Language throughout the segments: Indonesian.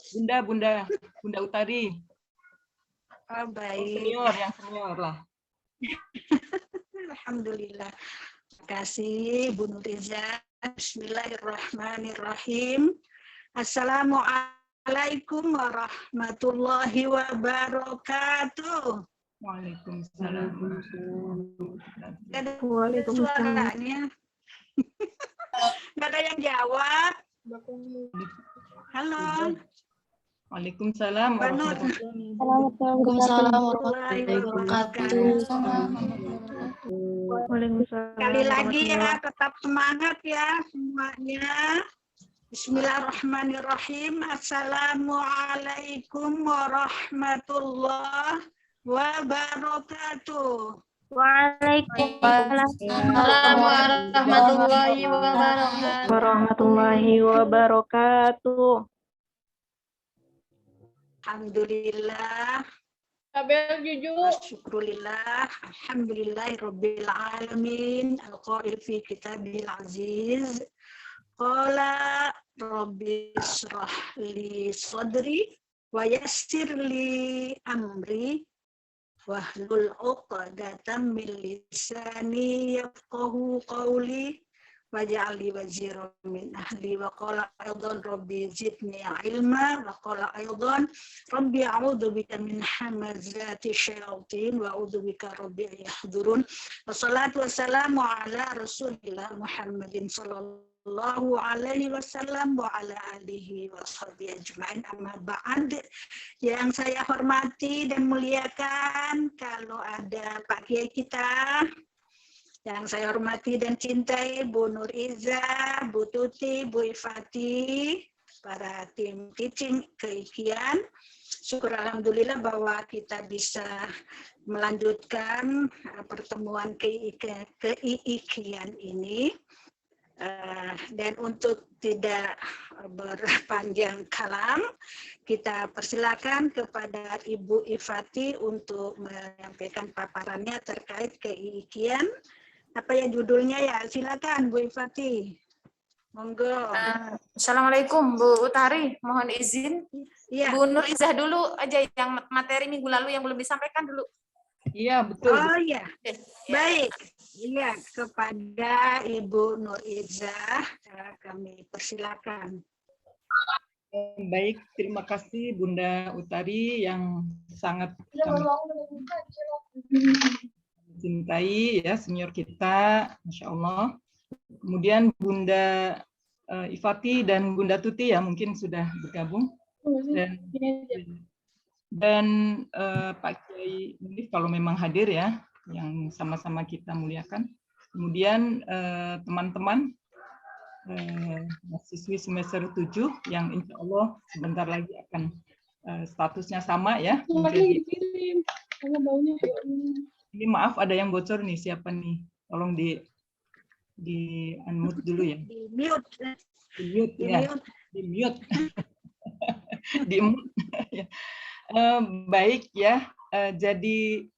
Bunda Utari. Oh, baik. Senior, yang senior lah. Alhamdulillah. Terima kasih Bu Nuriza. Bismillahirrahmanirrahim. Assalamualaikum warahmatullahi wabarakatuh. Waalaikumsalam. Ada suaranya. Nggak ada yang jawab. Halo. Waalaikumsalam warahmatullahi wabarakatuh. Sekali lagi ya, tetap semangat ya semuanya. Bismillahirrahmanirrahim. Assalamualaikum warahmatullahi wabarakatuh. Waalaikumsalam warahmatullahi wabarakatuh. Alhamdulillah. Abel jujur. Syukurillah. Alhamdulillahirabbil alamin. Al-qail fi kitabil aziz. Qala rabbi shrah li sadri wa yassir li amri wahlul 'uqdatam min lisani yafqahu qawli waj'al li waziran min ahli wa qala aidan rabbi zidni ilma wa qala aidan rabbi a'udzu bika min hamazati syayatin wa a'udzu bika rabbi yahdurun. Wassalatu wassalamu ala Rasulillah Muhammadin sallallahu alaihi wasallam wa ala alihi washabihi ajmain. Amma ba'd. Yang saya hormati dan muliakan, kalau ada Pak Kiai kita yang saya hormati dan cintai, Bu Nur Iza, Bu Tuti, Bu Ifati, para tim teaching keikian. Syukur alhamdulillah bahwa kita bisa melanjutkan pertemuan keikian ini. Dan untuk tidak berpanjang kalam, kita persilakan kepada Ibu Ifati untuk menyampaikan paparannya terkait keikian. Apa ya judulnya ya? Silakan Bu Ifati. Monggo. Assalamualaikum Bu Utari, mohon izin. Ya. Bu Nur Izah dulu aja yang materi minggu lalu yang belum disampaikan dulu. Iya, betul. Oh iya. Baik. Iya, kepada Ibu Nur Izah kami persilakan. Baik, terima kasih Bunda Utari yang sangat kami cintai ya, senior kita, Masya Allah. Kemudian Bunda Ifati dan Bunda Tuti ya mungkin sudah bergabung. Dan Pak Kiai ini kalau memang hadir ya, yang sama-sama kita muliakan. Kemudian teman-teman mahasiswi semester 7 yang insya Allah sebentar lagi akan statusnya sama ya. Ini maaf ada yang bocor nih, siapa nih? Tolong di unmute dulu ya. Di mute. Ya. Di mute. Di mute. Baik ya. Jadi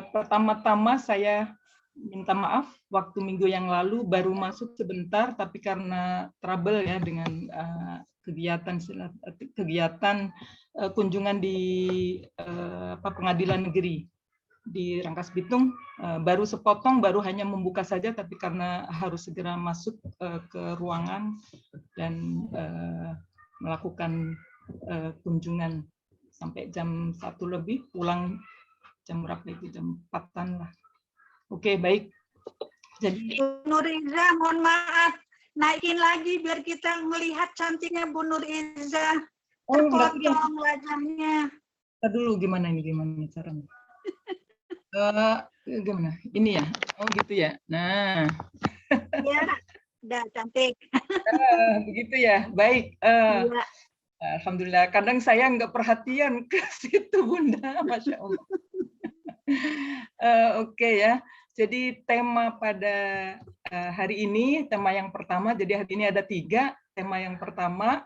pertama-tama saya minta maaf waktu minggu yang lalu baru masuk sebentar, tapi karena trouble ya dengan kegiatan kunjungan di pengadilan negeri di Rangkas Bitung, baru sepotong, baru hanya membuka saja, tapi karena harus segera masuk ke ruangan dan melakukan kunjungan sampai jam 1 lebih, pulang jam berapa itu, jam 4-an lah. Oke, baik. Jadi Bu Nur Iza, mohon maaf, naikin lagi biar kita melihat cantiknya Bu Nur Iza. Terpotong wajahnya. Kita dulu gimana caranya? Gimana? Ini ya? Oh gitu ya. Nah. Ya, udah cantik. Begitu ya. Baik. Ya. Alhamdulillah. Kadang saya nggak perhatian ke situ Bunda, Masya Allah. Oke ya. Jadi tema pada hari ini, tema yang pertama. Jadi hari ini ada 3. Tema yang pertama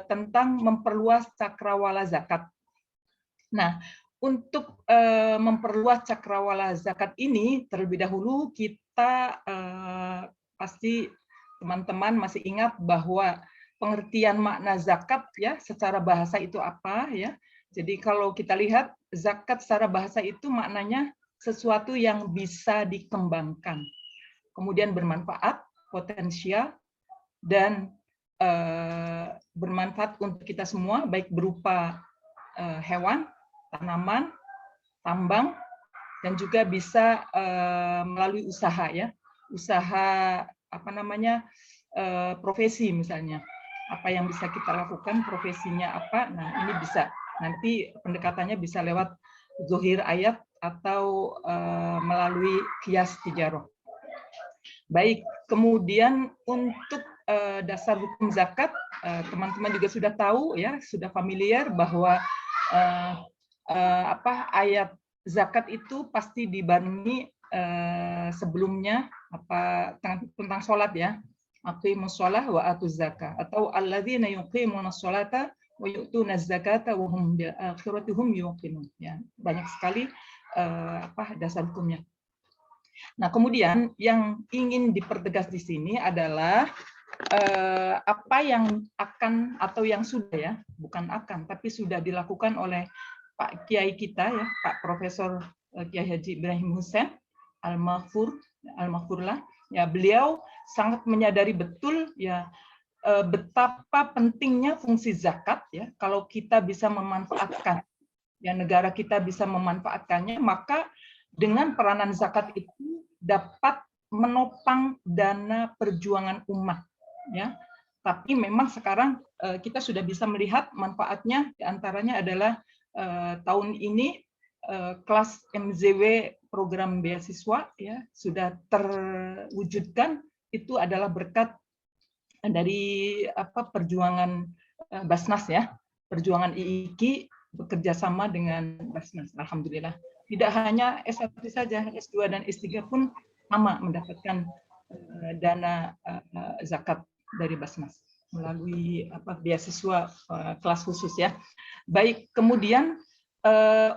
tentang memperluas cakrawala zakat. Nah, untuk memperluas cakrawala zakat ini, terlebih dahulu kita pasti teman-teman masih ingat bahwa pengertian makna zakat ya, secara bahasa itu apa ya. Jadi kalau kita lihat zakat secara bahasa itu maknanya sesuatu yang bisa dikembangkan, kemudian bermanfaat, potensial, dan bermanfaat untuk kita semua, baik berupa hewan, tanaman, tambang, dan juga bisa melalui usaha ya, usaha apa namanya, profesi misalnya, apa yang bisa kita lakukan, profesinya apa. Nah ini bisa nanti pendekatannya bisa lewat zuhir ayat atau melalui kias tijaroh. Baik, kemudian untuk dasar hukum zakat, teman-teman juga sudah tahu ya, sudah familiar bahwa ayat zakat itu pasti dibarengi sebelumnya tentang sholat ya, aqimus shalah wa atuz zakah, atau alladzina yuqimunas sholata wa yu'tunaz zakata wa hum bil akhirati hum yuqinun ya, banyak sekali dasar hukumnya. Nah, kemudian yang ingin dipertegas di sini adalah apa yang akan atau yang sudah ya, bukan akan, tapi sudah dilakukan oleh Pak Kiai kita ya, Pak Profesor Kiai Haji Ibrahim Hussein Al-Maghfurlah ya, beliau sangat menyadari betul ya betapa pentingnya fungsi zakat ya. Kalau kita bisa memanfaatkan ya, negara kita bisa memanfaatkannya, maka dengan peranan zakat itu dapat menopang dana perjuangan umat ya. Tapi memang sekarang kita sudah bisa melihat manfaatnya, diantaranya adalah tahun ini kelas MZW program beasiswa ya sudah terwujudkan, itu adalah berkat dari perjuangan Basnas ya, perjuangan IIKI bekerja sama dengan Basnas. Alhamdulillah. Tidak hanya S1 saja, S2 dan S3 pun sama mendapatkan dana zakat dari Basnas melalui beasiswa kelas khusus ya. Baik, kemudian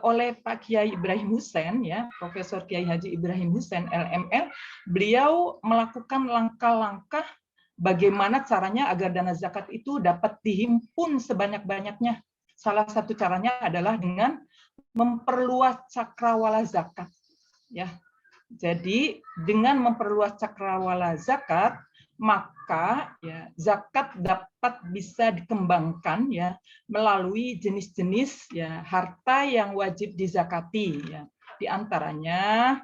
oleh Pak Kiai Ibrahim Hussein ya, Profesor Kiai Haji Ibrahim Hussein LML, beliau melakukan langkah-langkah bagaimana caranya agar dana zakat itu dapat dihimpun sebanyak-banyaknya. Salah satu caranya adalah dengan memperluas cakrawala zakat. Ya, jadi dengan memperluas cakrawala zakat, maka ya zakat dapat bisa dikembangkan ya melalui jenis-jenis ya harta yang wajib dizakati ya. Di antaranya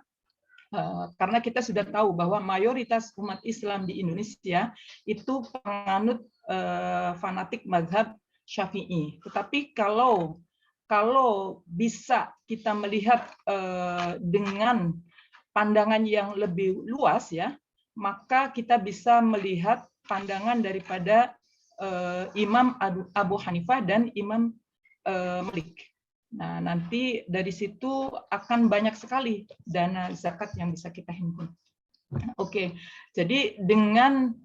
karena kita sudah tahu bahwa mayoritas umat Islam di Indonesia itu penganut fanatik mazhab Syafi'i. Tetapi kalau bisa kita melihat dengan pandangan yang lebih luas ya, maka kita bisa melihat pandangan daripada Imam Abu Hanifah dan Imam Malik. Nah, nanti dari situ akan banyak sekali dana zakat yang bisa kita himpun. Oke, jadi dengan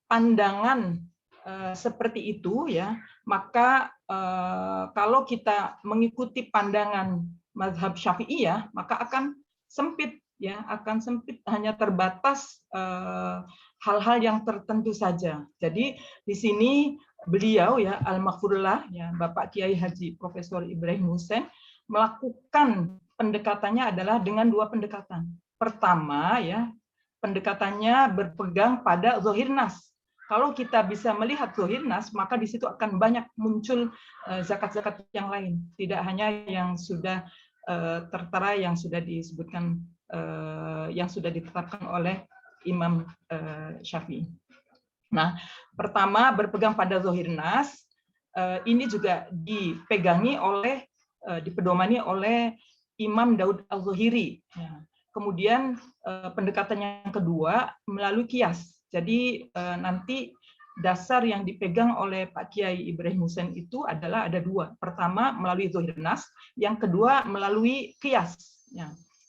pandangan seperti itu ya, maka kalau kita mengikuti pandangan mazhab Syafi'iyah, maka akan sempit ya, akan sempit, hanya terbatas hal-hal yang tertentu saja. Jadi di sini beliau ya Al-Maghfurlah ya, Bapak Kiai Haji Profesor Ibrahim Hussein melakukan pendekatannya adalah dengan dua pendekatan. Pertama ya, pendekatannya berpegang pada zahir nas. Kalau kita bisa melihat zahir nas, maka di situ akan banyak muncul zakat-zakat yang lain, tidak hanya yang sudah tertera, yang sudah disebutkan, yang sudah ditetapkan oleh Imam Syafi'i. Nah, pertama berpegang pada zahir nas, ini juga dipedomani oleh Imam Daud Al-Zahiri. Kemudian pendekatan yang kedua melalui kias. Jadi nanti dasar yang dipegang oleh Pak Kiai Ibrahim Hussein itu adalah ada dua. Pertama melalui zahir nas, yang kedua melalui kias.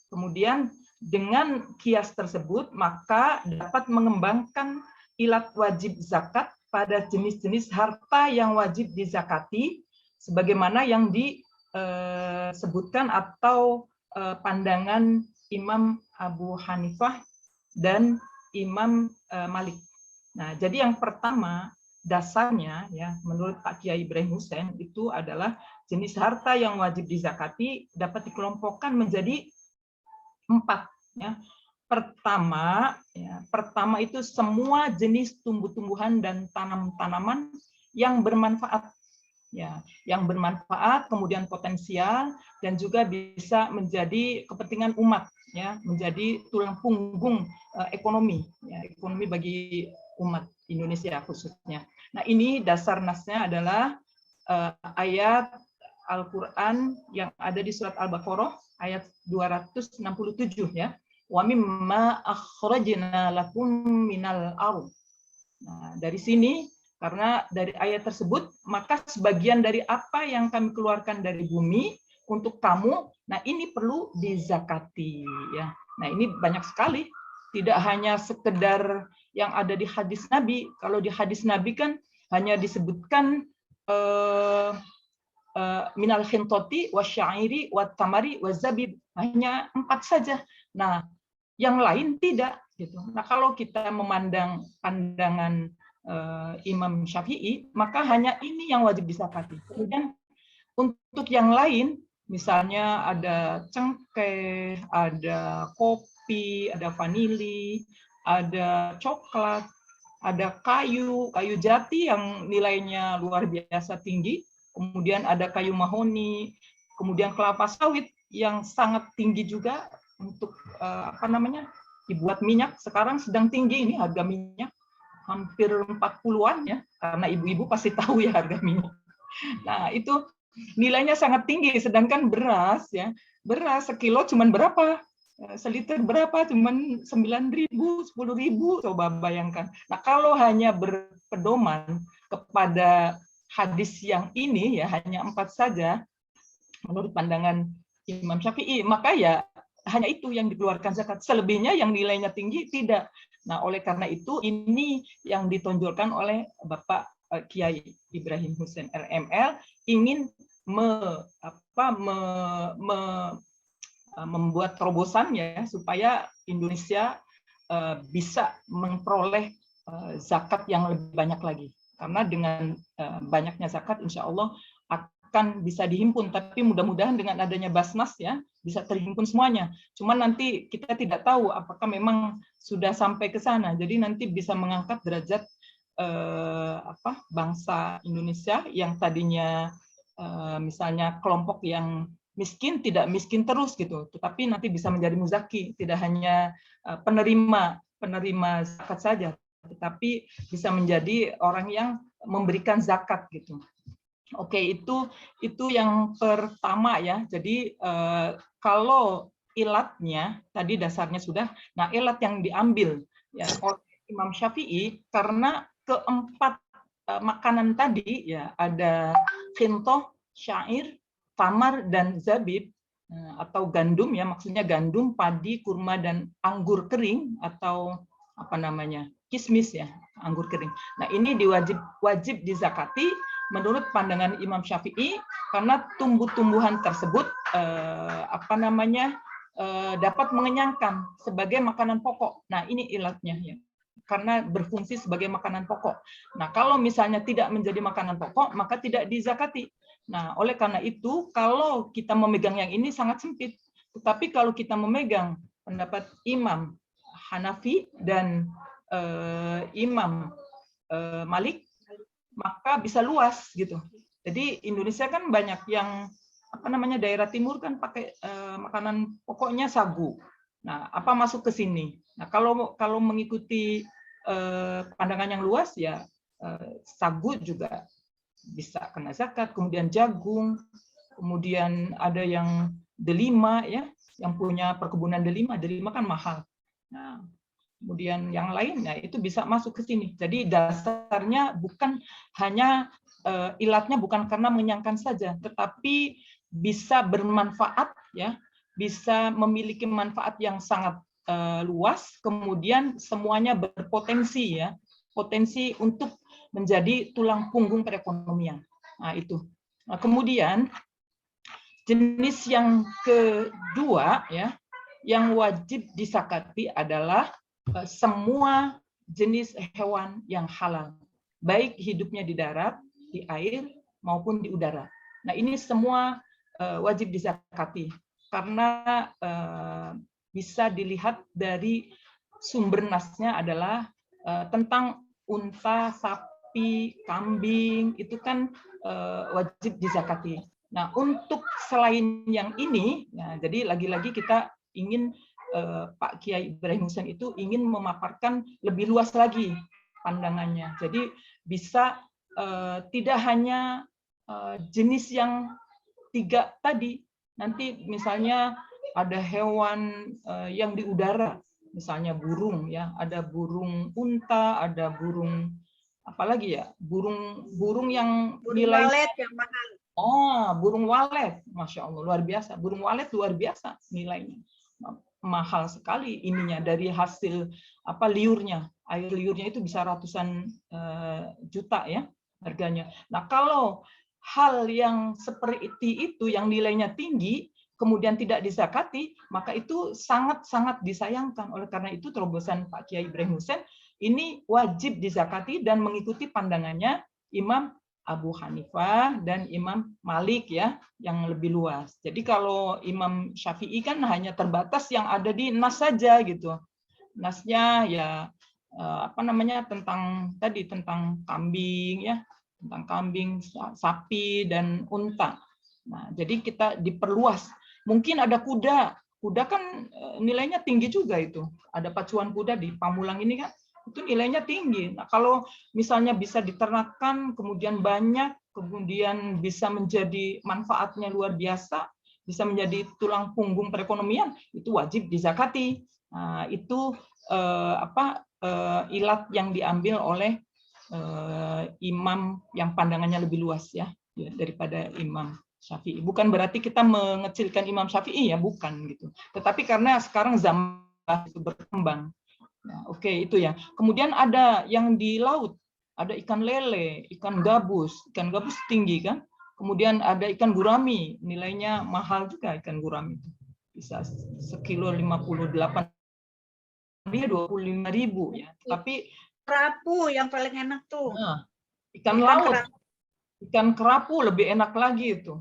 Kemudian dengan kias tersebut maka dapat mengembangkan ilat wajib zakat pada jenis-jenis harta yang wajib dizakati sebagaimana yang disebutkan atau pandangan Imam Abu Hanifah dan Imam Malik. Nah, jadi yang pertama dasarnya ya menurut Pak Kiai Ibrahim Hussein itu adalah jenis harta yang wajib dizakati dapat dikelompokkan menjadi 4 ya. Pertama itu semua jenis tumbuh-tumbuhan dan tanam-tanaman yang bermanfaat ya, yang bermanfaat, kemudian potensial dan juga bisa menjadi kepentingan umat ya, menjadi tulang punggung ekonomi ya, ekonomi bagi umat Indonesia khususnya. Nah, ini dasar nasnya adalah ayat Al-Qur'an yang ada di surat Al-Baqarah ayat 267 ya. Wa mimma akhrajna lakum minal ardh. Nah, dari sini karena dari ayat tersebut maka sebagian dari apa yang kami keluarkan dari bumi untuk kamu, nah ini perlu dizakati ya. Nah, ini banyak sekali, tidak hanya sekedar yang ada di hadis Nabi. Kalau di hadis Nabi kan hanya disebutkan minal khintoti wasyairi watamari wazabib, hanya 4 saja. Nah, yang lain tidak gitu. Nah, kalau kita memandang pandangan Imam Syafi'i, maka hanya ini yang wajib dizakati. Kemudian untuk yang lain, misalnya ada cengkeh, ada kopi, ada vanili, ada coklat, ada kayu jati yang nilainya luar biasa tinggi, kemudian ada kayu mahoni, kemudian kelapa sawit yang sangat tinggi juga untuk dibuat minyak. Sekarang sedang tinggi ini harga minyak, hampir 40-an ya, karena ibu-ibu pasti tahu ya harga minyak. Nah, itu nilainya sangat tinggi, sedangkan beras ya, beras sekilo cuman berapa? Seliter berapa? Cuman 9.000, 10.000, coba bayangkan. Nah, kalau hanya berpedoman kepada hadis yang ini ya, hanya 4 saja menurut pandangan Imam Syafi'i, maka ya hanya itu yang dikeluarkan zakat. Selebihnya yang nilainya tinggi tidak. Nah, oleh karena itu ini yang ditonjolkan oleh Bapak Kiai Ibrahim Hussein RML ingin membuat terobosan ya supaya Indonesia bisa memperoleh zakat yang lebih banyak lagi. Karena dengan banyaknya zakat insya Allah akan bisa dihimpun, tapi mudah-mudahan dengan adanya Basnas ya bisa terhimpun semuanya. Cuman nanti kita tidak tahu apakah memang sudah sampai ke sana. Jadi nanti bisa mengangkat derajat bangsa Indonesia yang tadinya misalnya kelompok yang miskin tidak miskin terus gitu, tetapi nanti bisa menjadi muzaki, tidak hanya penerima zakat saja, tetapi bisa menjadi orang yang memberikan zakat gitu. Oke, itu yang pertama ya. Jadi kalau ilatnya tadi dasarnya sudah. Nah, ilat yang diambil ya oleh Imam Syafi'i karena keempat makanan tadi ya, ada khintoh, syair, tamar dan zabib atau gandum ya, maksudnya gandum, padi, kurma dan anggur kering atau kismis ya, anggur kering. Nah, ini wajib dizakati menurut pandangan Imam Syafi'i karena tumbuh-tumbuhan tersebut dapat mengenyangkan sebagai makanan pokok. Nah, ini ilatnya ya. Karena berfungsi sebagai makanan pokok. Nah, kalau misalnya tidak menjadi makanan pokok, maka tidak dizakati. Nah, oleh karena itu, kalau kita memegang yang ini sangat sempit. Tetapi kalau kita memegang pendapat Imam Hanafi dan Imam Malik, maka bisa luas gitu. Jadi Indonesia kan banyak yang daerah timur kan pakai makanan pokoknya sagu. Nah, apa masuk ke sini? Nah, kalau mengikuti pandangan yang luas ya sagu juga bisa kena zakat, kemudian jagung, kemudian ada yang delima ya, yang punya perkebunan delima kan mahal. Nah, kemudian yang lainnya itu bisa masuk ke sini. Jadi dasarnya bukan hanya ilatnya bukan karena mengenyangkan saja, tetapi bisa bermanfaat ya, bisa memiliki manfaat yang sangat luas, kemudian semuanya berpotensi ya, potensi untuk menjadi tulang punggung perekonomian. Nah, itu. Nah, kemudian jenis yang kedua ya, yang wajib disakati adalah semua jenis hewan yang halal. baik hidupnya di darat, di air, maupun di udara. Nah, ini semua wajib dizakati karena bisa dilihat dari sumber nasnya adalah tentang unta, sapi, kambing, itu kan wajib dizakati. Nah, untuk selain yang ini, ya, jadi lagi-lagi kita ingin Pak Kiai Ibrahim Hussein itu ingin memaparkan lebih luas lagi pandangannya. Jadi bisa tidak hanya jenis yang 3 tadi, nanti misalnya ada hewan yang di udara, misalnya burung ya, ada burung unta, ada burung apalagi ya, burung yang nilai walet yang mahal. burung walet, Masya Allah, luar biasa. Burung walet luar biasa nilainya. Mahal sekali ininya dari hasil liurnya. Air liurnya itu bisa ratusan juta ya harganya. Nah, kalau hal yang seperti itu yang nilainya tinggi kemudian tidak dizakati, maka itu sangat-sangat disayangkan. Oleh karena itu terobosan Pak Kiai Ibrahim Hussein ini wajib dizakati dan mengikuti pandangannya Imam Abu Hanifah dan Imam Malik ya, yang lebih luas. Jadi kalau Imam Syafi'i kan hanya terbatas yang ada di nas saja gitu. Nasnya ya tentang kambing ya, tentang kambing, sapi dan unta. Nah, jadi kita diperluas. Mungkin ada kuda. Kuda kan nilainya tinggi juga itu. Ada pacuan kuda di Pamulang ini kan, itu nilainya tinggi. Nah, kalau misalnya bisa diternakkan, kemudian banyak, kemudian bisa menjadi manfaatnya luar biasa, bisa menjadi tulang punggung perekonomian, itu wajib dizakati. Nah, itu ilat yang diambil oleh imam yang pandangannya lebih luas ya daripada Imam Syafi'i. Bukan berarti kita mengecilkan Imam Syafi'i ya, bukan gitu. Tetapi karena sekarang zaman itu berkembang. Nah, oke, itu ya. Kemudian ada yang di laut, ada ikan lele, ikan gabus tinggi kan. Kemudian ada ikan gurami, nilainya mahal juga ikan gurami itu. Bisa sekilo 58.000, 25.000 ya. Tapi kerapu yang paling enak tuh. Nah, ikan laut, ikan kerapu lebih enak lagi itu.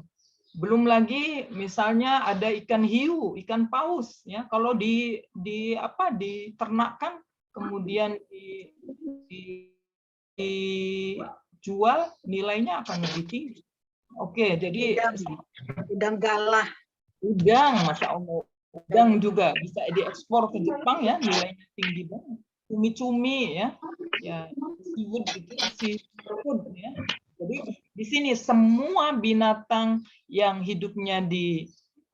Belum lagi misalnya ada ikan hiu, ikan paus ya. Kalau diternakkan kemudian dijual nilainya akan lebih tinggi. Oke, jadi udang galah. Udang, Masya Allah. Udang juga bisa diekspor ke Jepang ya, nilainya tinggi banget. Cumi-cumi ya. Ya, seafood gitu, seafood ya. Jadi di sini semua binatang yang hidupnya di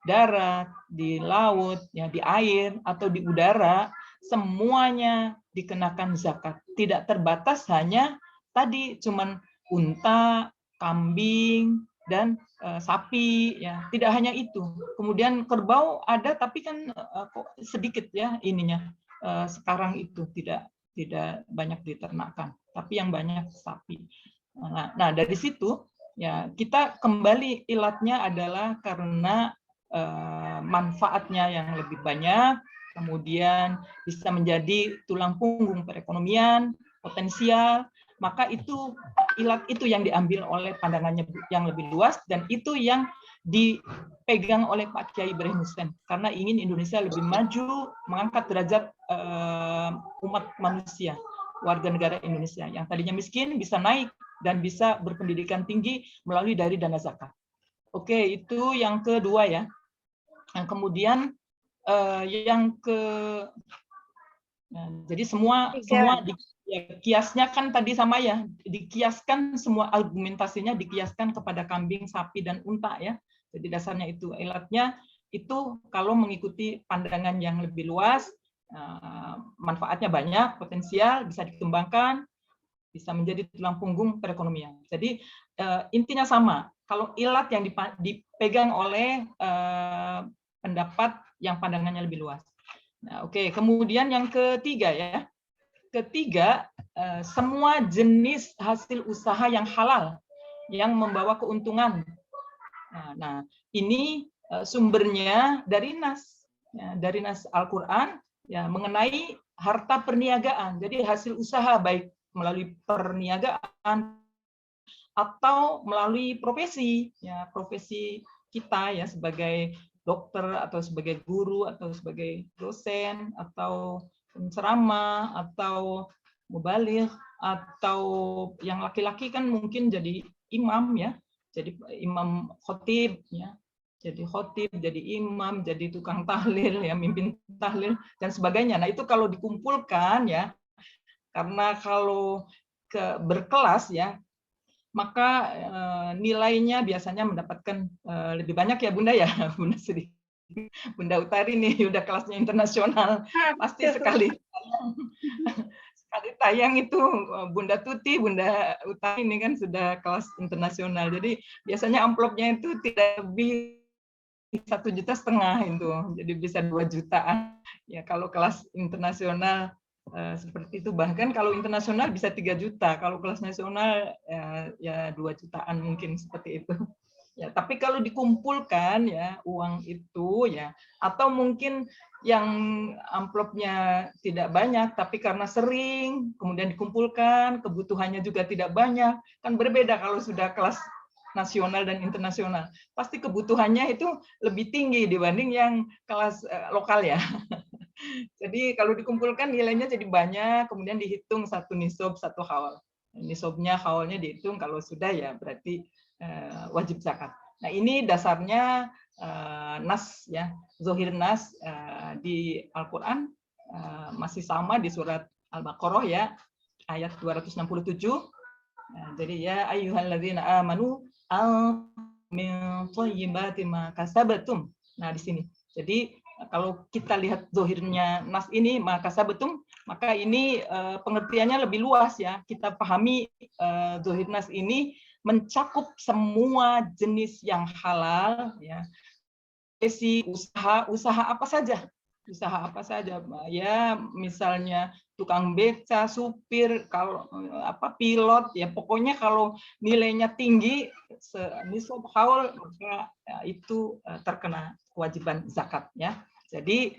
darat, di laut, ya di air atau di udara, semuanya dikenakan zakat. Tidak terbatas hanya tadi cuman unta, kambing dan sapi ya. Tidak hanya itu. Kemudian kerbau ada tapi kan kok sedikit ya ininya. Sekarang itu tidak banyak diternakkan, tapi yang banyak sapi. Nah, dari situ ya kita kembali ilatnya adalah karena manfaatnya yang lebih banyak, kemudian bisa menjadi tulang punggung perekonomian, potensial, maka itu ilat itu yang diambil oleh pandangannya yang lebih luas dan itu yang dipegang oleh Pak Kiai Ibrahim Hussein karena ingin Indonesia lebih maju, mengangkat derajat umat manusia, warga negara Indonesia yang tadinya miskin bisa naik dan bisa berpendidikan tinggi melalui dari dana zakat. Oke, itu yang kedua ya. Yang kemudian jadi semua kiasnya kan tadi sama ya, dikiaskan semua argumentasinya dikiaskan kepada kambing, sapi dan unta ya. Jadi dasarnya itu ilatnya itu kalau mengikuti pandangan yang lebih luas, manfaatnya banyak, potensial, bisa dikembangkan, bisa menjadi tulang punggung perekonomian. Jadi intinya sama. Kalau ilat yang dipegang oleh pendapat yang pandangannya lebih luas. Nah, oke. Kemudian yang ketiga ya. Ketiga, semua jenis hasil usaha yang halal yang membawa keuntungan. Nah, ini sumbernya dari nas, ya, dari nas Al-Quran ya, mengenai harta perniagaan. Jadi hasil usaha baik melalui perniagaan atau melalui profesi, ya profesi kita ya sebagai dokter atau sebagai guru atau sebagai dosen atau penceramah atau mubaligh atau yang laki-laki kan mungkin jadi imam ya, jadi imam khotib ya, jadi khotib, jadi imam, jadi tukang tahlil ya, mimpin tahlil dan sebagainya. Nah itu kalau dikumpulkan ya, karena kalau berkelas ya, maka nilainya biasanya mendapatkan lebih banyak ya Bunda ya, Bunda sedih. Bunda Utari nih udah kelasnya internasional, pasti sekali tayang itu Bunda Tuti, Bunda Utari ini kan sudah kelas internasional. Jadi biasanya amplopnya itu tidak lebih 1,5 juta itu, jadi bisa 2 jutaan. Ya kalau kelas internasional seperti itu, bahkan kalau internasional bisa 3 juta, kalau kelas nasional ya 2 jutaan mungkin seperti itu. Ya, tapi kalau dikumpulkan ya uang itu ya, atau mungkin yang amplopnya tidak banyak, tapi karena sering kemudian dikumpulkan, kebutuhannya juga tidak banyak, kan berbeda kalau sudah kelas nasional dan internasional. Pasti kebutuhannya itu lebih tinggi dibanding yang kelas lokal ya. Jadi kalau dikumpulkan nilainya jadi banyak, kemudian dihitung satu nisab, satu haul. Nisabnya, haulnya dihitung, kalau sudah ya berarti wajib zakat. Nah ini dasarnya nas ya, zohir nas di Al-Quran masih sama di surat Al-Baqarah ya, ayat 267. Jadi ya ayyuhalladzina amanu min thayyibati ma kasabatum. Nah di sini. Jadi kalau kita lihat zohirnya nas ini maka sabetum, maka ini pengertiannya lebih luas ya. Kita pahami zohir nas ini mencakup semua jenis yang halal ya. Usaha apa saja. Usaha apa saja ya, misalnya tukang beca, supir, kalau pilot ya, pokoknya kalau nilainya tinggi nisab haul maka itu terkena kewajiban zakat ya. Jadi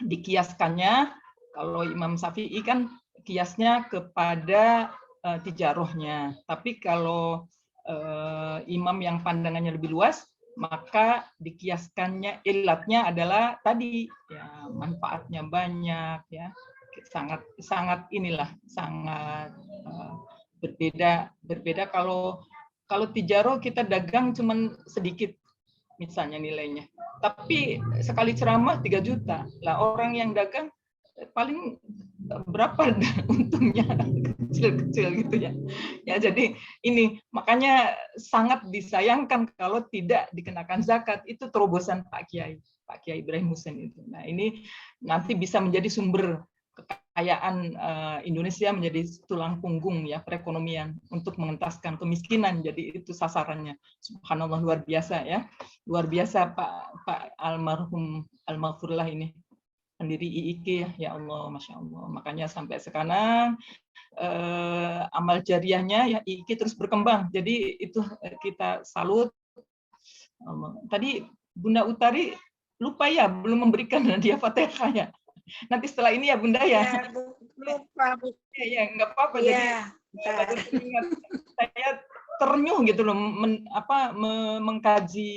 dikiaskannya, kalau Imam Syafi'i kan kiasnya kepada tijarohnya, tapi kalau imam yang pandangannya lebih luas maka dikiaskannya, ilatnya adalah tadi ya, manfaatnya banyak ya, sangat berbeda kalau tijaro kita dagang cuman sedikit misalnya nilainya, tapi sekali ceramah 3 juta lah, orang yang dagang paling berapa untungnya, kecil-kecil gitu ya. Ya jadi ini makanya sangat disayangkan kalau tidak dikenakan zakat, itu terobosan Pak Kiai Ibrahim Hussein itu. Nah ini nanti bisa menjadi sumber kekayaan Indonesia, menjadi tulang punggung ya perekonomian untuk mengentaskan kemiskinan. Jadi itu sasarannya. Subhanallah, luar biasa ya, luar biasa Pak almarhum almarhumlah ini, pendiri IIK ya Allah, masya Allah. Makanya sampai sekarang amal jariahnya ya IIK terus berkembang. Jadi itu kita salut. Tadi Bunda Utari lupa ya, belum memberikan hadiah Fatihah ya. Nanti setelah ini ya Bunda ya. Ya lupa. Ya nggak apa-apa. Ya, jadi saya ternyuh gitu loh mengkaji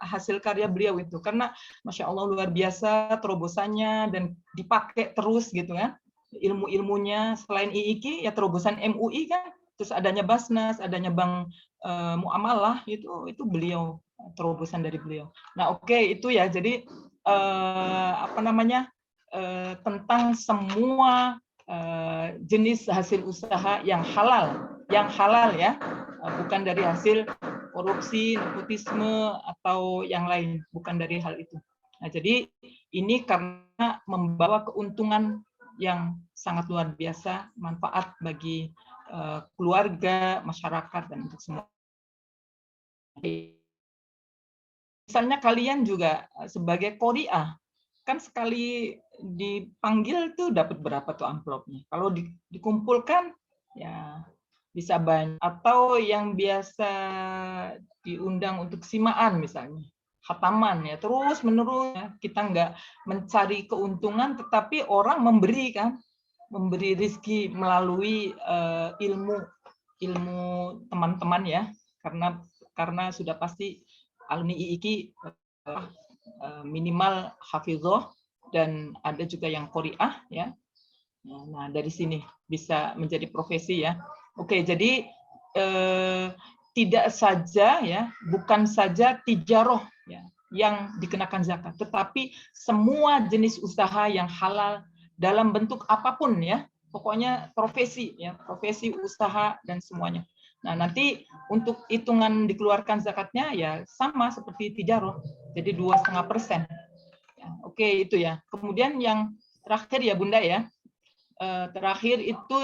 hasil karya beliau itu, karena masya Allah luar biasa terobosannya dan dipakai terus gitu kan ilmu-ilmunya. Selain IIK ya terobosan MUI kan, terus adanya Basnas, adanya Bank Muamalah, itu beliau, terobosan dari beliau. Nah oke, itu ya, jadi tentang semua jenis hasil usaha yang halal ya, bukan dari hasil korupsi, nepotisme atau yang lain, bukan dari hal itu. Nah, jadi ini karena membawa keuntungan yang sangat luar biasa, manfaat bagi keluarga, masyarakat, dan untuk semua. Misalnya kalian juga sebagai qori'ah, kan sekali dipanggil tuh dapat berapa tuh amplopnya. Kalau dikumpulkan ya bisa banyak. Atau yang biasa diundang untuk simaan misalnya, khataman ya, terus menerus ya. Kita nggak mencari keuntungan, tetapi orang memberi kan. memberi rezeki melalui ilmu teman-teman ya, karena sudah pasti alumni IIKI minimal hafizah dan ada juga yang qori'ah ya. Nah, dari sini bisa menjadi profesi ya. Oke, jadi tidak saja ya, bukan saja tijaroh ya yang dikenakan zakat, tetapi semua jenis usaha yang halal dalam bentuk apapun ya, pokoknya profesi ya, profesi usaha dan semuanya. Nah, nanti untuk hitungan dikeluarkan zakatnya ya sama seperti tijaroh, jadi 2,5%. Ya, oke, itu ya. Kemudian yang terakhir ya Bunda ya, terakhir itu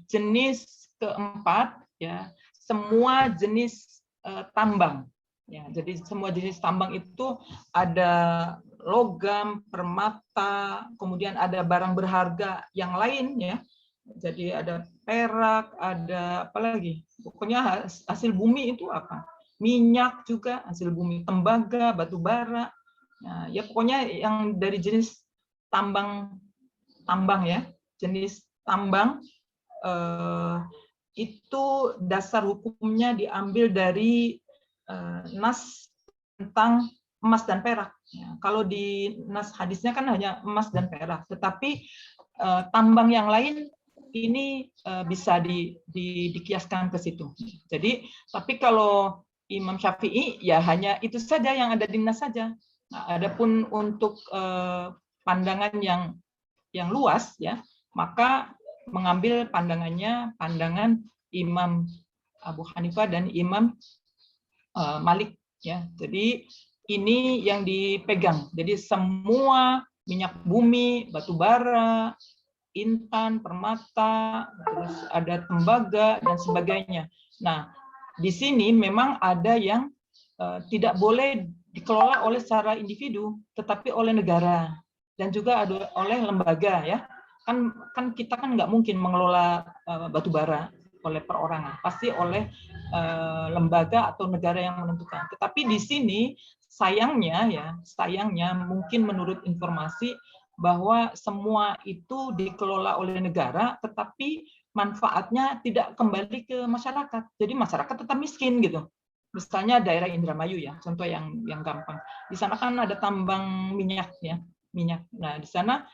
jenis keempat ya, semua jenis tambang. Ya, jadi semua jenis tambang itu ada logam, permata, kemudian ada barang berharga yang lain ya. Jadi ada perak, ada apa lagi? Pokoknya hasil bumi itu apa? Minyak juga hasil bumi, tembaga, batu bara. Nah, ya pokoknya yang dari jenis tambang ya, jenis tambang itu dasar hukumnya diambil dari nas tentang emas dan perak. Ya, kalau di nas hadisnya kan hanya emas dan perak, tetapi tambang yang lain ini bisa dikiaskan ke situ. Jadi, tapi kalau Imam Syafi'i ya hanya itu saja yang ada di nas saja. Nah, adapun untuk pandangan yang luas ya, maka mengambil pandangan Imam Abu Hanifah dan Imam Malik ya. Jadi ini yang dipegang. Jadi semua minyak bumi, batu bara, intan, permata, terus ada tembaga dan sebagainya. Nah, di sini memang ada yang tidak boleh dikelola oleh secara individu, tetapi oleh negara dan juga ada oleh lembaga ya. Kan kita kan nggak mungkin mengelola batu bara oleh perorangan, pasti oleh lembaga atau negara yang menentukan. Tetapi di sini sayangnya mungkin menurut informasi bahwa semua itu dikelola oleh negara, tetapi manfaatnya tidak kembali ke masyarakat. Jadi masyarakat tetap miskin gitu. Misalnya daerah Indramayu ya, contoh yang gampang. Di sana kan ada tambang minyak ya, minyak. Nah di sana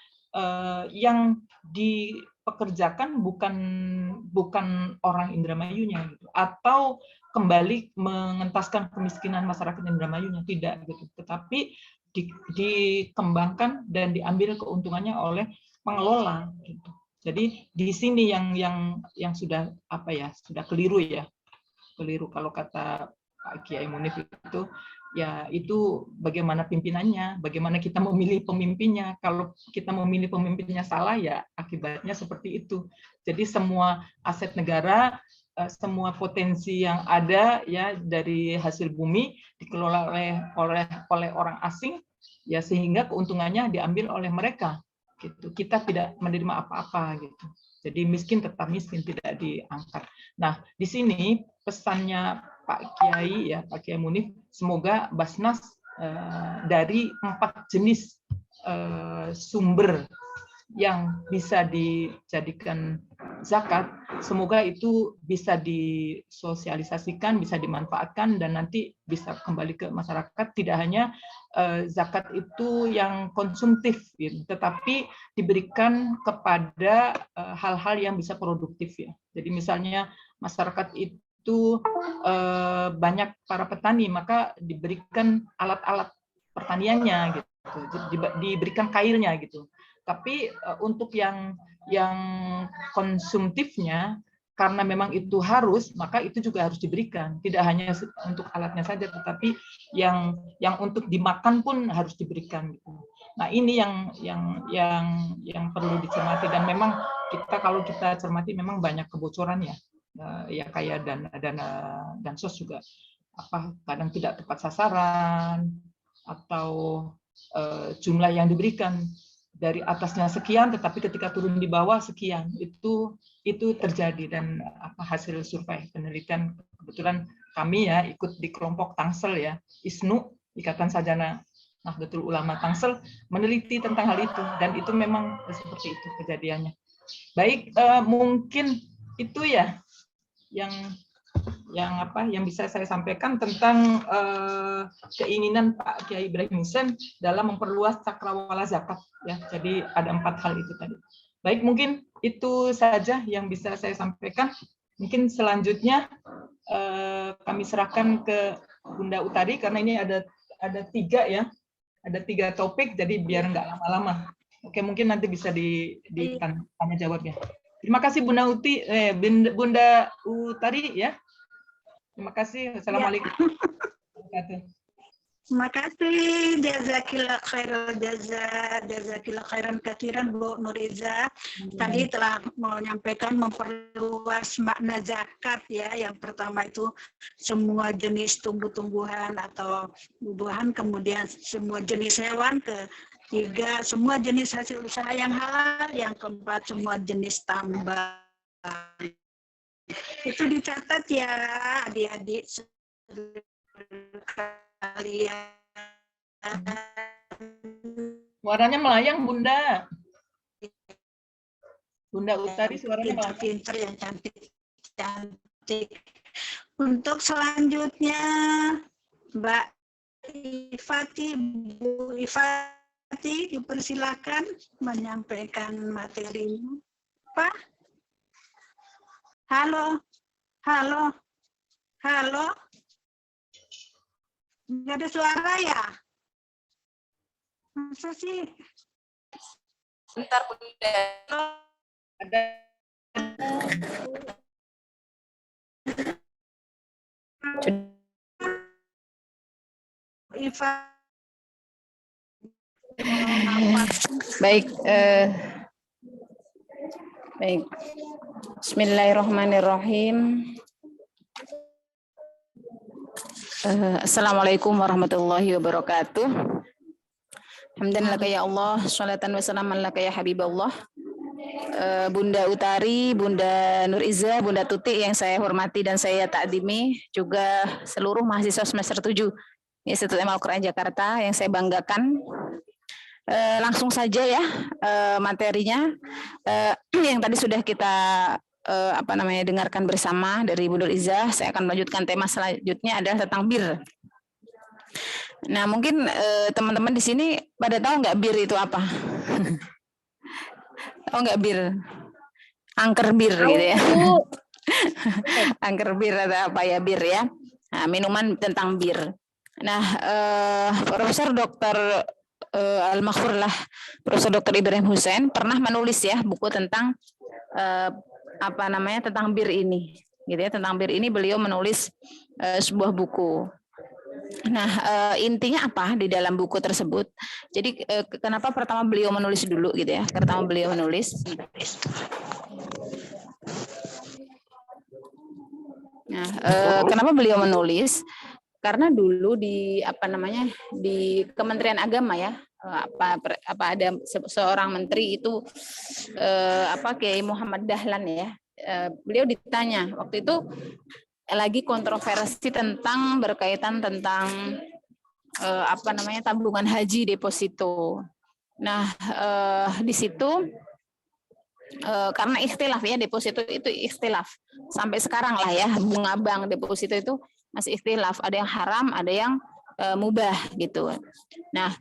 yang dipekerjakan bukan orang Indramayunya gitu, atau kembali mengentaskan kemiskinan masyarakat Indramayunya, tidak gitu, tetapi dikembangkan dan diambil keuntungannya oleh pengelola gitu. Jadi di sini yang sudah sudah keliru ya, keliru kalau kata Pak Kiai Munif itu. Ya itu bagaimana pimpinannya, bagaimana kita memilih pemimpinnya. Kalau kita memilih pemimpinnya salah ya akibatnya seperti itu. Jadi semua aset negara, semua potensi yang ada ya dari hasil bumi dikelola oleh orang asing ya, sehingga keuntungannya diambil oleh mereka. Gitu. Kita tidak menerima apa-apa gitu. Jadi miskin tetap miskin, tidak diangkat. Nah, di sini pesannya Pak Kiai ya, Pak Kiai Munif, semoga Basnas dari 4 jenis sumber yang bisa dijadikan zakat, semoga itu bisa disosialisasikan, bisa dimanfaatkan dan nanti bisa kembali ke masyarakat. Tidak hanya zakat itu yang konsumtif, tetapi diberikan kepada hal-hal yang bisa produktif ya. Jadi misalnya masyarakat itu banyak para petani, maka diberikan alat-alat pertaniannya gitu, diberikan kailnya gitu. Tapi untuk yang konsumtifnya, karena memang itu harus, maka itu juga harus diberikan. Tidak hanya untuk alatnya saja, tetapi yang untuk dimakan pun harus diberikan. Gitu. Nah ini yang perlu dicermati, dan memang kalau kita cermati memang banyak kebocoran ya. Ya kayak dana Dansos juga kadang tidak tepat sasaran, atau jumlah yang diberikan dari atasnya sekian, tetapi ketika turun di bawah sekian, itu terjadi. Dan hasil survei penelitian, kebetulan kami ya ikut di kelompok Tangsel ya, ISNU, Ikatan Sarjana Nahdlatul Ulama Tangsel, meneliti tentang hal itu, dan itu memang seperti itu kejadiannya. Baik, mungkin itu ya yang bisa saya sampaikan tentang keinginan Pak Kiai Ibrahim Hussein dalam memperluas cakrawala zakat ya. Jadi ada 4 hal itu tadi. Baik, mungkin itu saja yang bisa saya sampaikan. Mungkin selanjutnya kami serahkan ke Bunda Utari karena ini ada 3 ya. Ada 3 topik, jadi biar nggak lama-lama. Oke, mungkin nanti bisa ditanya jawab ya. Terima kasih Bunda Utari ya. Terima kasih. Assalamualaikum. Terima kasih, jazakillah khairal jazakillah khairan katsiran Bu Nuriza. Tadi telah menyampaikan memperluas makna zakat ya. Yang pertama itu semua jenis tumbuh-tumbuhan atau buah-buahan, kemudian semua jenis hewan, ketiga semua jenis hasil usaha yang halal, yang keempat semua jenis tambang. Itu dicatat ya adik-adik sekalian. Suaranya melayang, Bunda. Bunda Utari suaranya melayang. Pinter yang cantik. Untuk selanjutnya Mbak Ifati, Bu Ifati dipersilakan menyampaikan materinya. Pak? Halo. Nggak ada suara ya? Masa sih? Bentar, Bunda. Ada. Baik, baik. Bismillahirrahmanirrahim. Assalamualaikum warahmatullahi wabarakatuh. Hamdan laka ya Allah, sholatan wa salaman laka ya Habiballah. Bunda Utari, Bunda Nuriza, Bunda Tuti yang saya hormati dan saya takdimi, juga seluruh mahasiswa semester 7 Institut Ilmu Al-Quran Jakarta yang saya banggakan. Langsung saja ya materinya yang tadi sudah kita dengarkan bersama dari Bu Nuriza. Saya akan melanjutkan tema selanjutnya adalah tentang bir. Nah, mungkin teman-teman di sini pada tahu nggak bir itu apa? Tahu nggak bir? Angker bir gitu ya. Angker bir atau apa ya bir ya? Nah, minuman tentang bir. Nah, Profesor Dr. Al-Maghfurlah, Profesor Dr. Ibrahim Hussein pernah menulis ya buku tentang tentang bir ini, gitu ya. Tentang bir ini beliau menulis sebuah buku. Nah, intinya apa di dalam buku tersebut? Jadi kenapa pertama beliau menulis dulu gitu ya? Pertama beliau menulis. Nah, kenapa beliau menulis? Karena dulu di di Kementerian Agama ya, ada seorang menteri itu Kiai Muhammad Dahlan ya. Beliau ditanya waktu itu lagi kontroversi tentang berkaitan tentang tabungan haji deposito. Nah, di situ karena ikhtilaf ya, deposito itu ikhtilaf sampai sekarang lah ya, bunga bank deposito itu masih ikhtilaf, ada yang haram, ada yang mubah gitu. Nah,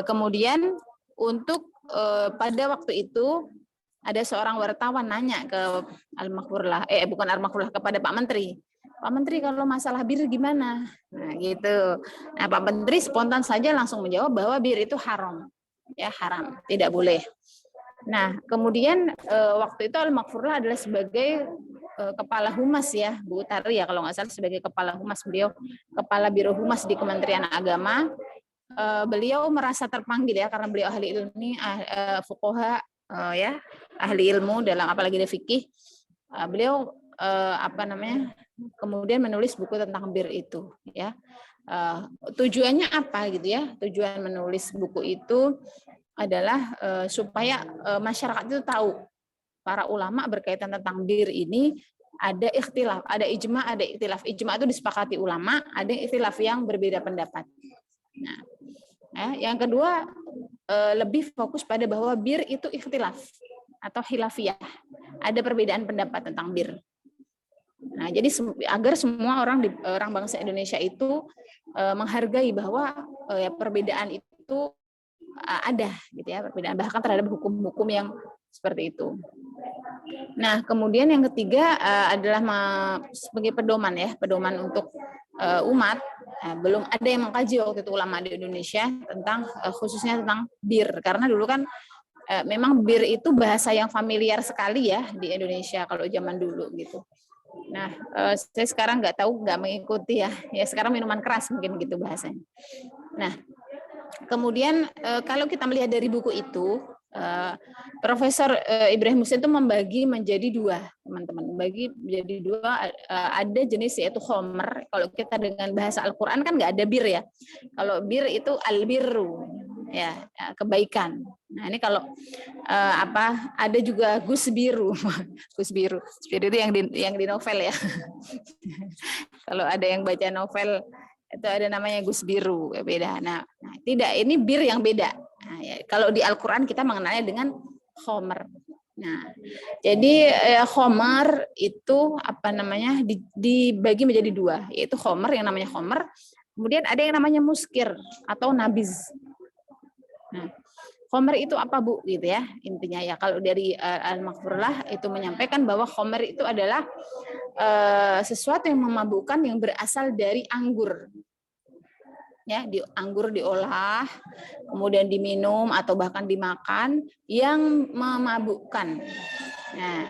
kemudian untuk pada waktu itu ada seorang wartawan nanya ke Al-Maghfurlah, bukan Al-Maghfurlah, kepada Pak Menteri. Pak Menteri, kalau masalah bir gimana? Nah, gitu. Nah, Pak Menteri spontan saja langsung menjawab bahwa bir itu haram. Ya, haram, tidak boleh. Nah, kemudian waktu itu Al-Maghfurlah adalah sebagai Kepala Humas ya, Bu Utari ya kalau nggak salah, sebagai Kepala Humas, beliau Kepala Biro Humas di Kementerian Agama. Beliau merasa terpanggil ya, karena beliau ahli ilmu, fuqaha ya, ahli ilmu dalam apalagi di fikih. Beliau kemudian menulis buku tentang bir itu ya. Tujuannya apa gitu ya? Tujuan menulis buku itu adalah supaya masyarakat itu tahu, para ulama berkaitan tentang bir ini ada ikhtilaf, ada ijma, ada ikhtilaf. Ijma itu disepakati ulama, ada ikhtilaf yang berbeda pendapat. Nah, yang kedua lebih fokus pada bahwa bir itu ikhtilaf. atau khilafiyah. Ada perbedaan pendapat tentang bir. Nah, jadi agar semua orang bangsa Indonesia itu menghargai bahwa ya perbedaan itu ada gitu ya, perbedaan bahkan terhadap hukum-hukum yang seperti itu. Nah, kemudian yang ketiga adalah sebagai pedoman ya, pedoman untuk umat. Belum ada yang mengkaji waktu itu ulama di Indonesia tentang khususnya tentang bir, karena dulu kan memang bir itu bahasa yang familiar sekali ya di Indonesia kalau zaman dulu gitu. Nah, saya sekarang nggak mengikuti ya sekarang minuman keras mungkin gitu bahasanya. Nah, kemudian kalau kita melihat dari buku itu, Profesor Ibrahim Hussein itu membagi menjadi dua, teman-teman. Membagi menjadi dua, ada jenis yaitu khomer. Kalau kita dengan bahasa Al-Quran kan nggak ada bir ya. Kalau bir itu al-birru, ya kebaikan. Nah ini kalau ada juga gusbiru, gusbiru itu yang di novel ya. Kalau ada yang baca novel itu ada namanya gusbiru, beda. Nah tidak, ini bir yang beda. Nah, ya, kalau di Al-Quran kita mengenalnya dengan khomer. Nah, jadi khomer itu dibagi menjadi dua, yaitu khomer yang namanya khomer, kemudian ada yang namanya muskir atau nabiz. Nah, khomer itu apa Bu? Gitu ya intinya ya. Kalau dari Al-Maghfurlah itu menyampaikan bahwa khomer itu adalah sesuatu yang memabukkan yang berasal dari anggur. Ya, anggur diolah, kemudian diminum atau bahkan dimakan yang memabukkan. Nah,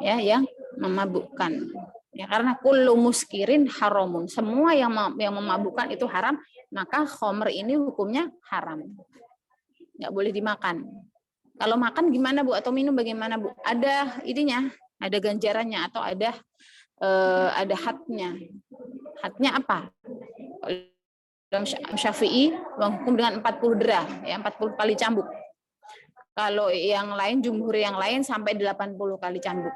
ya yang memabukkan. Ya, karena kullu muskirin haramun. Semua yang memabukkan itu haram, maka khomer ini hukumnya haram. Nggak boleh dimakan. Kalau makan gimana Bu? Atau minum bagaimana Bu? Ada ininya, ada ganjarannya atau ada hadnya. Hadnya apa? Dalam Syafi'i menghukum dengan 40 derah, ya 40 kali cambuk. Kalau yang lain, jumhur yang lain sampai 80 kali cambuk.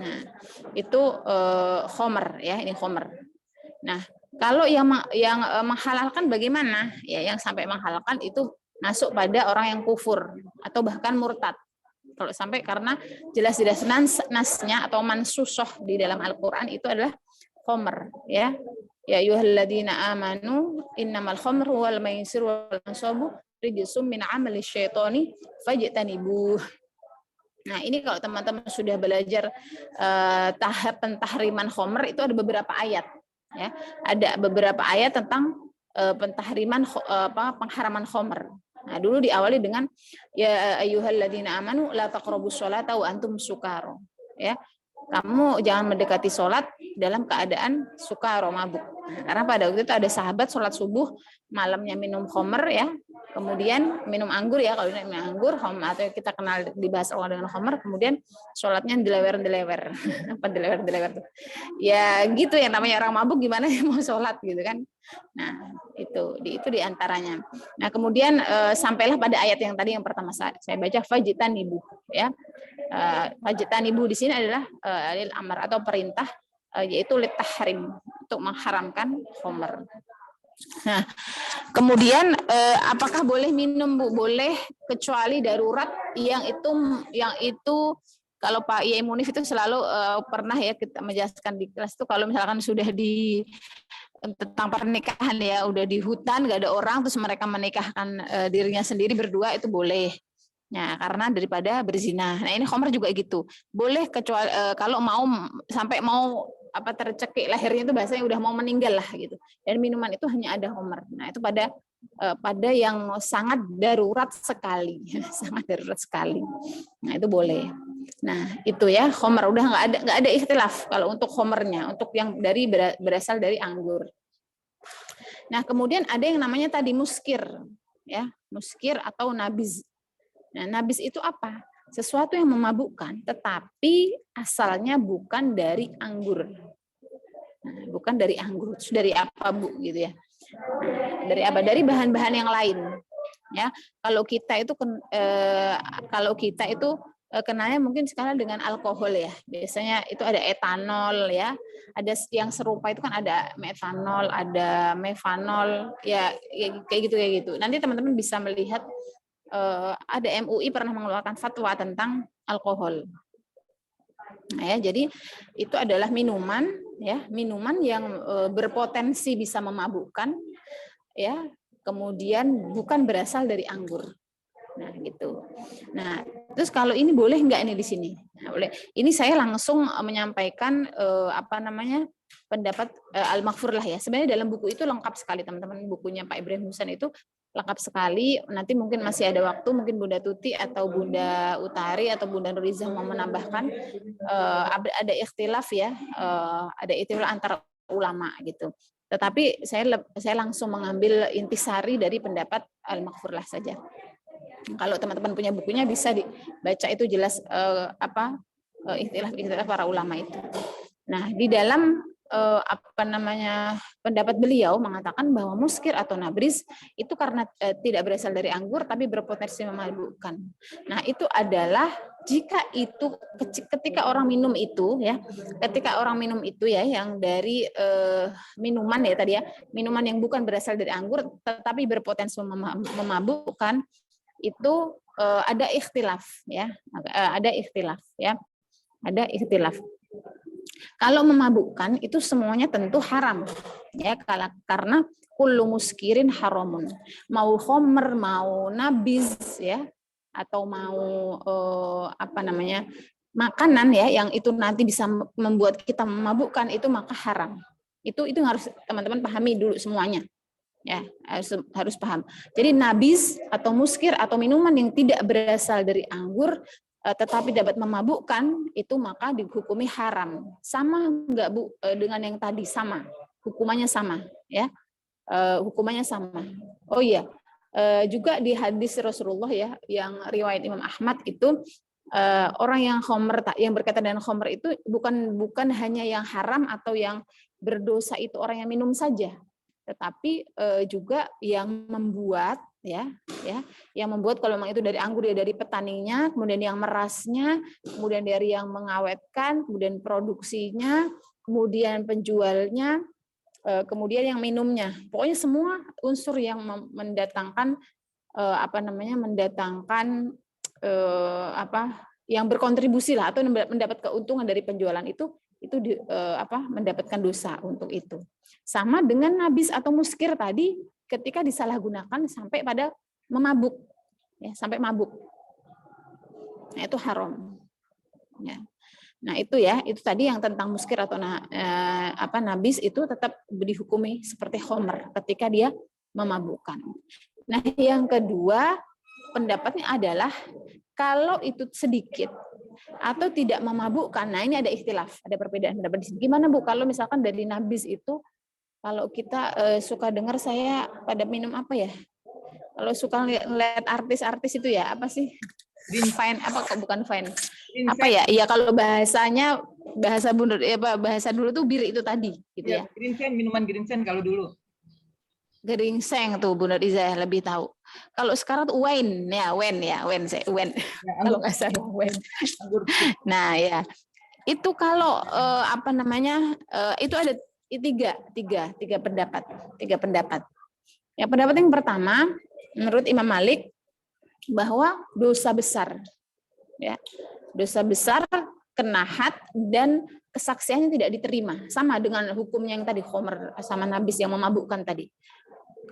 Nah, itu khomer ya, ini khomer. Nah, kalau yang menghalalkan bagaimana? Ya, yang sampai menghalalkan itu masuk pada orang yang kufur atau bahkan murtad. Kalau sampai karena jelas-jelas nasnya atau mansusoh di dalam Al-Qur'an itu adalah khomer ya. Ya ayyuhalladzina amanu innamal khamru wal maisir wal ansabu rijsum min amali syaitani fajtanibuh. Nah, ini kalau teman-teman sudah belajar tahap pentahriman khamr itu ada beberapa ayat ya. Ada beberapa ayat tentang pentahriman pengharaman khamr. Nah, dulu diawali dengan ya ayyuhalladzina amanu la taqrabus sholata wa antum sukara. Ya. Kamu jangan mendekati sholat dalam keadaan sukaro, mabuk. Karena pada waktu itu ada sahabat sholat subuh, malamnya minum khomer ya, kemudian minum anggur ya, kalau minum anggur, atau kita kenal dibahas Allah dengan khomer, kemudian sholatnya dilewer-dilewer. Apa dilewer-dilewer tuh? Ya gitu yang namanya orang mabuk gimana mau sholat gitu kan. Nah itu diantaranya. Nah kemudian sampailah pada ayat yang tadi yang pertama saya baca, fajtanibuh ya. Fajtanibuh di sini adalah lil amr atau perintah, yaitu litahrim, untuk mengharamkan khomer. Nah, kemudian apakah boleh minum Bu? Boleh, kecuali darurat yang itu kalau Pak Yai Munif itu selalu pernah ya kita menjelaskan di kelas itu, kalau misalkan sudah tentang pernikahan ya, udah di hutan nggak ada orang terus mereka menikahkan dirinya sendiri berdua, itu boleh. Nah, karena daripada berzina. Nah, ini khomer juga gitu. Boleh kecuali kalau sampai mau tercekik lahirnya itu bahasanya udah mau meninggal lah gitu. Dan minuman itu hanya ada khomer. Nah, itu pada yang sangat darurat sekali, sangat darurat sekali. Nah, itu boleh. Nah, itu ya khomer, udah nggak ada ikhtilaf kalau untuk khomernya, untuk yang berasal dari anggur. Nah, kemudian ada yang namanya tadi muskir, ya, muskir atau nabiz. Nah, nabiz itu apa? Sesuatu yang memabukkan, tetapi asalnya bukan dari anggur. Nah, bukan dari anggur. Terus dari apa Bu? Gitu ya. Dari apa? Dari bahan-bahan yang lain. Ya, kalau kita itu kenalnya mungkin sekarang dengan alkohol ya. Biasanya itu ada etanol ya. Ada yang serupa itu kan ada metanol, ada mevanol, ya kayak gitu. Nanti teman-teman bisa melihat ada MUI pernah mengeluarkan fatwa tentang alkohol. Nah, ya, jadi itu adalah minuman yang berpotensi bisa memabukkan, ya, kemudian bukan berasal dari anggur. Nah, gitu. Nah, terus kalau ini boleh nggak ini di sini? Nah, boleh. Ini saya langsung menyampaikan pendapat Al-Maghfur lah ya. Sebenarnya dalam buku itu lengkap sekali teman-teman, bukunya Pak Ibrahim Husain itu lengkap sekali. Nanti mungkin masih ada waktu, mungkin Bunda Tuti atau Bunda Utari atau Bunda Nuriza mau menambahkan ada ikhtilaf ya, ada ikhtilaf antara ulama gitu. Tetapi saya langsung mengambil intisari dari pendapat Al-Maghfur lah saja. Kalau teman-teman punya bukunya bisa dibaca, itu jelas ikhtilaf para ulama itu. Nah, di dalam pendapat beliau mengatakan bahwa muskir atau nabris itu karena tidak berasal dari anggur tapi berpotensi memabukkan. Nah, itu adalah ketika orang minum itu ya, yang dari minuman ya tadi ya, minuman yang bukan berasal dari anggur tetapi berpotensi memabukkan, itu ada ikhtilaf ya, ada ikhtilaf. Kalau memabukkan itu semuanya tentu haram ya, karena kullu muskirin haramun, mau khomer mau nabis ya, atau mau makanan ya yang itu nanti bisa membuat kita memabukkan, itu maka haram. Itu harus teman-teman pahami dulu semuanya. Ya, harus paham. Jadi nabis atau muskir atau minuman yang tidak berasal dari anggur tetapi dapat memabukkan, itu maka dihukumi haram. Sama enggak Bu dengan yang tadi? Sama. Hukumannya sama ya. Hukumannya sama. Oh iya. Juga di hadis Rasulullah ya, yang riwayat Imam Ahmad itu orang yang khomer, yang berkaitan dengan khomer itu bukan hanya yang haram atau yang berdosa itu orang yang minum saja, tetapi juga yang membuat yang membuat, kalau memang itu dari anggur ya dari petaninya, kemudian yang merasnya, kemudian dari yang mengawetkan, kemudian produksinya, kemudian penjualnya, kemudian yang minumnya. Pokoknya semua unsur yang mendatangkan yang berkontribusi lah atau mendapat keuntungan dari penjualan itu mendapatkan dosa untuk itu. Sama dengan nabis atau muskir tadi, ketika disalahgunakan sampai pada memabuk, ya, sampai mabuk, nah itu haram. Ya. Nah itu ya, itu tadi yang tentang muskir atau nabis itu tetap dihukumi seperti khomer ketika dia memabukkan. Nah yang kedua pendapatnya adalah kalau itu sedikit atau tidak memabukkan, nah ini ada ikhtilaf, ada perbedaan pendapat di sini. Gimana Bu kalau misalkan dari nabis itu, kalau kita suka dengar, saya pada minum apa ya? Kalau suka lihat artis-artis itu ya, apa sih? Fine, bukan fine. Apa ya? Iya kalau bahasanya bahasa dulu tuh bir itu tadi gitu ya. Ginseng, minuman ginseng kalau dulu. Geringseng tuh Bunda Riza lebih tahu. Kalau sekarang tuh wine. Kalau nggak salah wine. Nah ya, itu kalau itu ada tiga pendapat. Ya, pendapat yang pertama menurut Imam Malik bahwa dosa besar, ya, dosa besar, kena had dan kesaksiannya tidak diterima, sama dengan hukumnya yang tadi khomer sama nabis yang memabukkan tadi.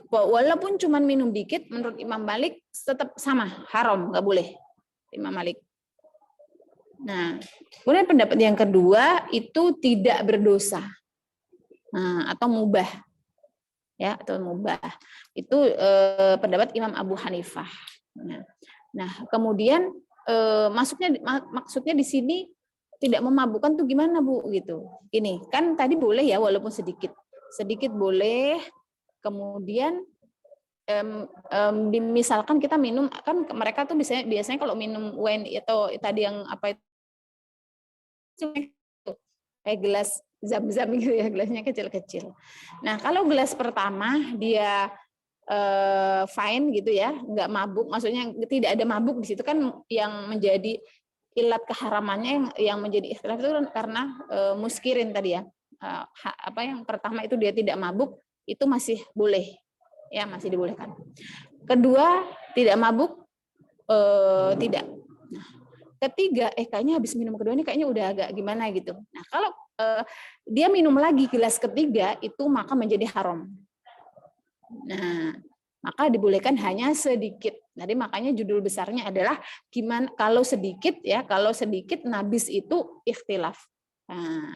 Walaupun cuma minum dikit, menurut Imam Malik tetap sama, haram, nggak boleh. Imam Malik. Nah, kemudian pendapat yang kedua itu tidak berdosa, atau mubah, ya, atau mubah. Itu pendapat Imam Abu Hanifah. Nah, kemudian maksudnya di sini tidak memabukkan tuh gimana Bu gitu. Ini kan tadi boleh ya, walaupun sedikit boleh. Kemudian misalkan kita minum, kan mereka tuh biasanya kalau minum wine atau tadi yang apa itu kayak gelas zam-zam gitu ya, gelasnya kecil-kecil. Nah kalau gelas pertama dia fine gitu ya, nggak mabuk, maksudnya tidak ada mabuk di situ, kan yang menjadi ilat keharamannya yang menjadi ikhtilaf itu karena muskirin tadi ya. Yang pertama itu dia tidak mabuk, itu masih boleh, ya, masih dibolehkan. Kedua, tidak mabuk, tidak. Nah, ketiga, kayaknya habis minum kedua ini kayaknya udah agak gimana gitu. Nah, kalau dia minum lagi gelas ketiga itu maka menjadi haram. Nah, maka dibolehkan hanya sedikit. Jadi makanya judul besarnya adalah gimana kalau sedikit ya, kalau sedikit nabis itu ikhtilaf. Nah,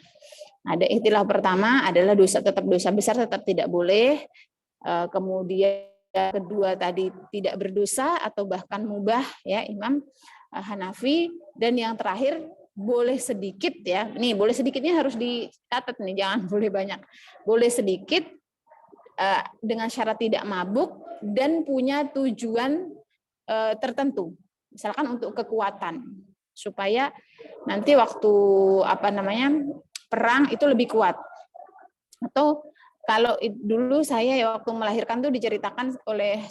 ada ikhtilaf pertama adalah tetap dosa besar tetap tidak boleh. Kemudian kedua tadi tidak berdosa atau bahkan mubah ya Imam Hanafi, dan yang terakhir boleh sedikit ya. Nih, boleh sedikitnya harus dicatat nih, jangan boleh banyak. Boleh sedikit dengan syarat tidak mabuk dan punya tujuan tertentu. Misalkan untuk kekuatan supaya nanti waktu perang itu lebih kuat. Atau kalau dulu saya ya waktu melahirkan tuh diceritakan oleh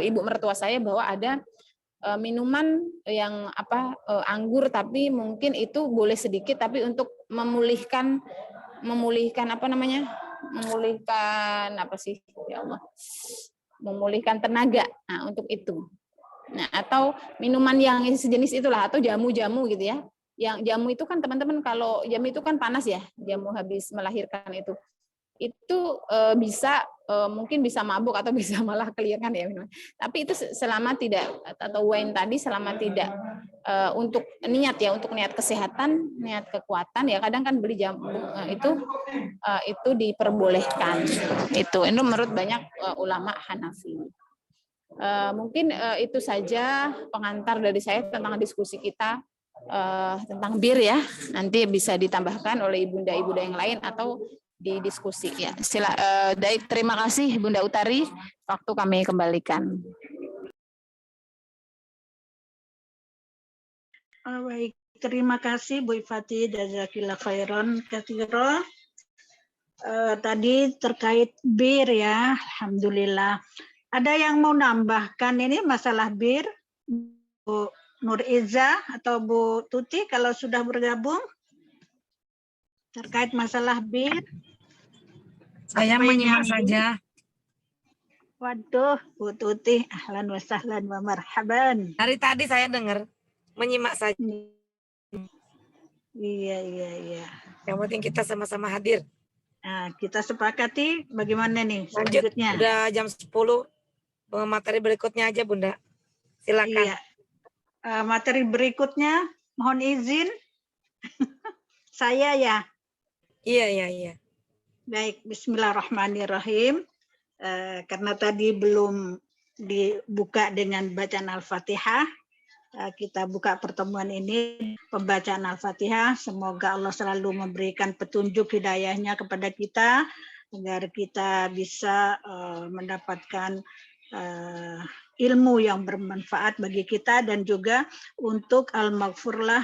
ibu mertua saya bahwa ada minuman yang anggur tapi mungkin itu boleh sedikit tapi untuk memulihkan memulihkan tenaga. Nah, untuk itu. Nah, atau minuman yang sejenis itulah atau jamu-jamu gitu ya. Yang jamu itu kan teman-teman kalau jamu itu kan panas ya, jamu habis melahirkan itu bisa mungkin bisa mabuk atau bisa malah keliaran ya minuman. Tapi itu selama tidak atau wine tadi selama tidak untuk niat ya, untuk niat kesehatan, niat kekuatan ya kadang kan beli jamu itu diperbolehkan. Itu menurut banyak ulama Hanafi. Mungkin itu saja pengantar dari saya tentang diskusi kita tentang bir ya. Nanti bisa ditambahkan oleh ibunda-ibunda yang lain atau di diskusi ya. Terima kasih Bunda Utari, waktu kami kembalikan. Baik, terima kasih Bu Ifati, jazakillah khairan katsira. Tadi terkait bir ya, alhamdulillah. Ada yang mau nambahkan ini masalah bir, Bu Nur Iza atau Bu Tuti kalau sudah bergabung terkait masalah bir? Saya menyimak saja. Waduh, Bu Tuti, ahlan wa sahlan wa marhaban. Dari tadi saya dengar, menyimak saja. Iya. Yang penting kita sama-sama hadir. Nah, kita sepakati bagaimana nih Lanjut, selanjutnya. udah jam 10, materi berikutnya aja Bunda. Silakan. Iya. Materi berikutnya, mohon izin. Saya ya. Iya. Baik, bismillahirrahmanirrahim. Karena tadi belum dibuka dengan bacaan Al-Fatihah, kita buka pertemuan ini pembacaan Al-Fatihah. Semoga Allah selalu memberikan petunjuk hidayahnya kepada kita agar kita bisa mendapatkan ilmu yang bermanfaat bagi kita, dan juga untuk al-maghfurlah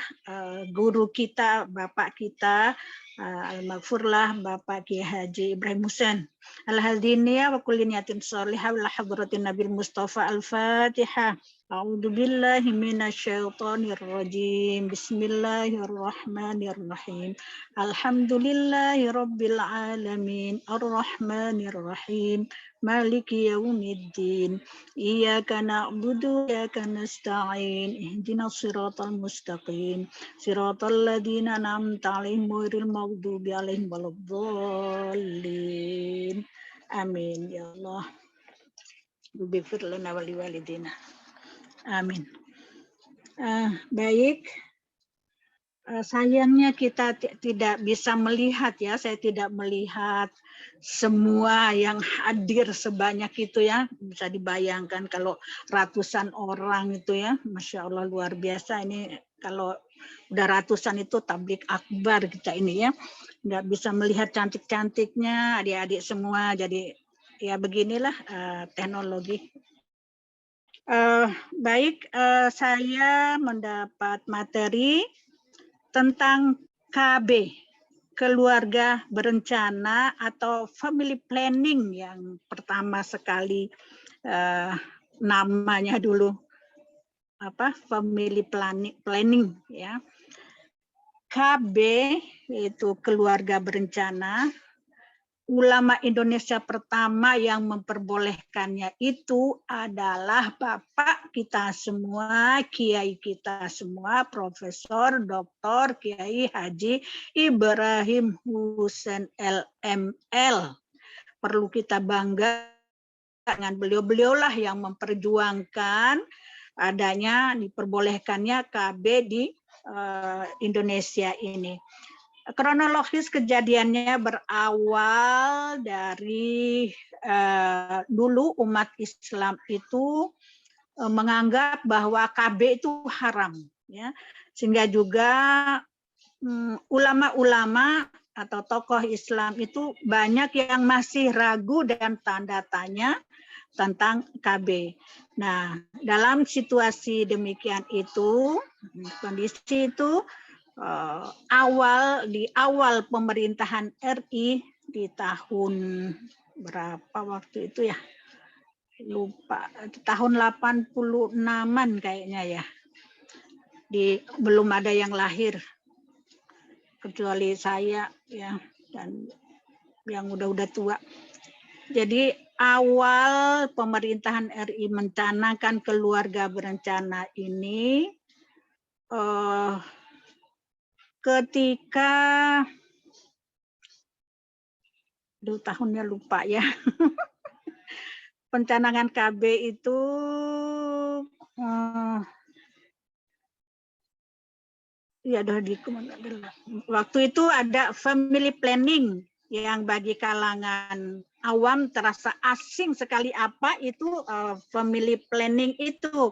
guru kita, bapak kita, al-maghfurlah Bapak Kiai Haji Ibrahim Husain al-Hadiniya wa kulli niyatin shalihah wa hadratin Nabil Mustafa. Al-Fatihah. A'udzu billahi minasyaitonir rajim. Bismillahirrahmanirrahim. Alhamdulillahi rabbil alamin. Arrahmanir rahim. Maliki yaumiddin. Iyyaka na'budu wa iyyaka nasta'in. Ihdinas siratal mustaqim. Siratal ladzina an'amta 'alaihim ghairil maghdubi 'alaihim waladdallin. Amin ya Allah. Ighfir lana wa liwalidina. Amin. Baik. Sayangnya kita tidak bisa melihat ya, saya tidak melihat semua yang hadir sebanyak itu ya. Bisa dibayangkan kalau ratusan orang itu ya, Masya Allah luar biasa. Ini kalau udah ratusan itu tablik akbar kita ini ya. Nggak bisa melihat cantik-cantiknya adik-adik semua, jadi ya beginilah teknologi. Baik, saya mendapat materi tentang KB, keluarga berencana atau family planning yang pertama sekali namanya dulu family planning ya. KB itu keluarga berencana. ulama Indonesia pertama yang memperbolehkannya itu adalah Bapak kita semua, Kiai kita semua, Profesor, Doktor, Kiai Haji Ibrahim Husain LML. Perlu kita bangga dengan beliau-beliaulah yang memperjuangkan adanya diperbolehkannya KB di Indonesia ini. Kronologis kejadiannya berawal dari dulu umat Islam itu menganggap bahwa KB itu haram, ya, sehingga juga ulama-ulama atau tokoh Islam itu banyak yang masih ragu dan tanda tanya tentang KB. Nah, dalam situasi demikian itu, kondisi itu di awal pemerintahan RI di tahun berapa waktu itu ya, lupa, tahun 86-an kayaknya ya, belum ada yang lahir kecuali saya ya, dan yang udah tua. Jadi awal pemerintahan RI mencanangkan keluarga berencana ini ketika tahunnya lupa ya. Pencanangan KB itu ya waktu itu ada family planning yang bagi kalangan awam terasa asing sekali apa itu family planning itu.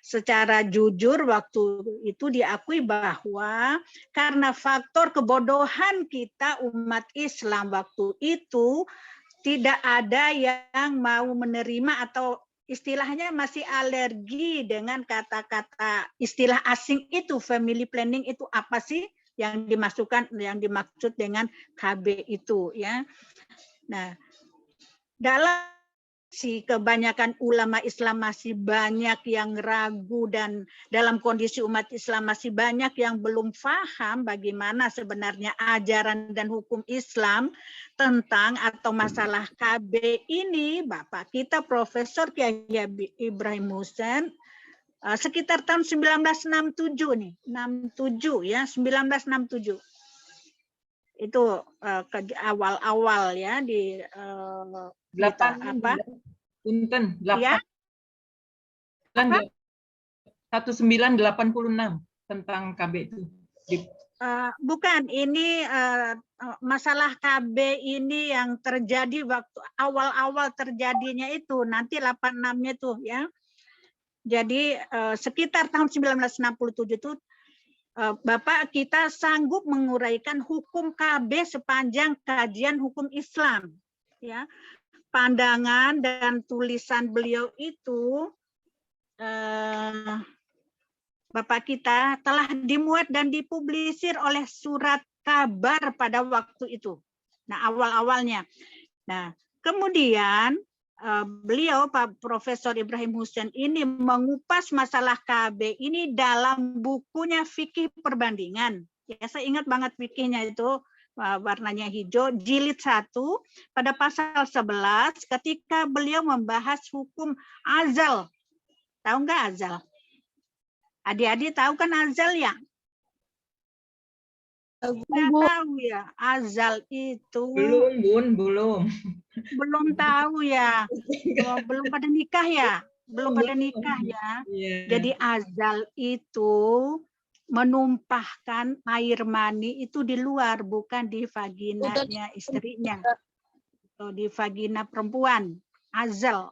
Secara jujur waktu itu diakui bahwa karena faktor kebodohan kita umat Islam waktu itu tidak ada yang mau menerima atau istilahnya masih alergi dengan kata-kata istilah asing itu. Family planning itu apa sih yang dimaksud dengan KB itu ya. Nah, dalam kebanyakan ulama Islam masih banyak yang ragu dan dalam kondisi umat Islam masih banyak yang belum paham bagaimana sebenarnya ajaran dan hukum Islam tentang atau masalah KB ini. Bapak kita Profesor Kiai Ibrahim Husain sekitar tahun 1967 nih, 67 ya, 1967. Itu awal-awal ya di 1986 tentang KB itu. Bukan, ini masalah KB ini yang terjadi waktu awal-awal terjadinya itu nanti 86-nya tuh ya. Jadi sekitar tahun 1967 itu Bapak kita sanggup menguraikan hukum KB sepanjang kajian hukum Islam ya. Pandangan dan tulisan beliau itu Bapak kita telah dimuat dan dipublisir oleh Surat Kabar pada waktu itu. Nah, awal-awalnya. Nah, kemudian beliau Pak Profesor Ibrahim Husain ini mengupas masalah KB ini dalam bukunya Fikih Perbandingan. Ya, saya ingat banget fikihnya itu warnanya hijau, jilid 1 pada pasal 11 ketika beliau membahas hukum azal. Tahu nggak azal? Adik-adik tahu kan azal ya? Nggak tahu ya, azal itu. Belum, Bun, belum. Belum tahu ya. Belum pada nikah ya? Belum pada nikah ya. Yeah. Jadi azal itu menumpahkan air mani itu di luar, bukan di vaginanya istrinya atau di vagina perempuan. Azal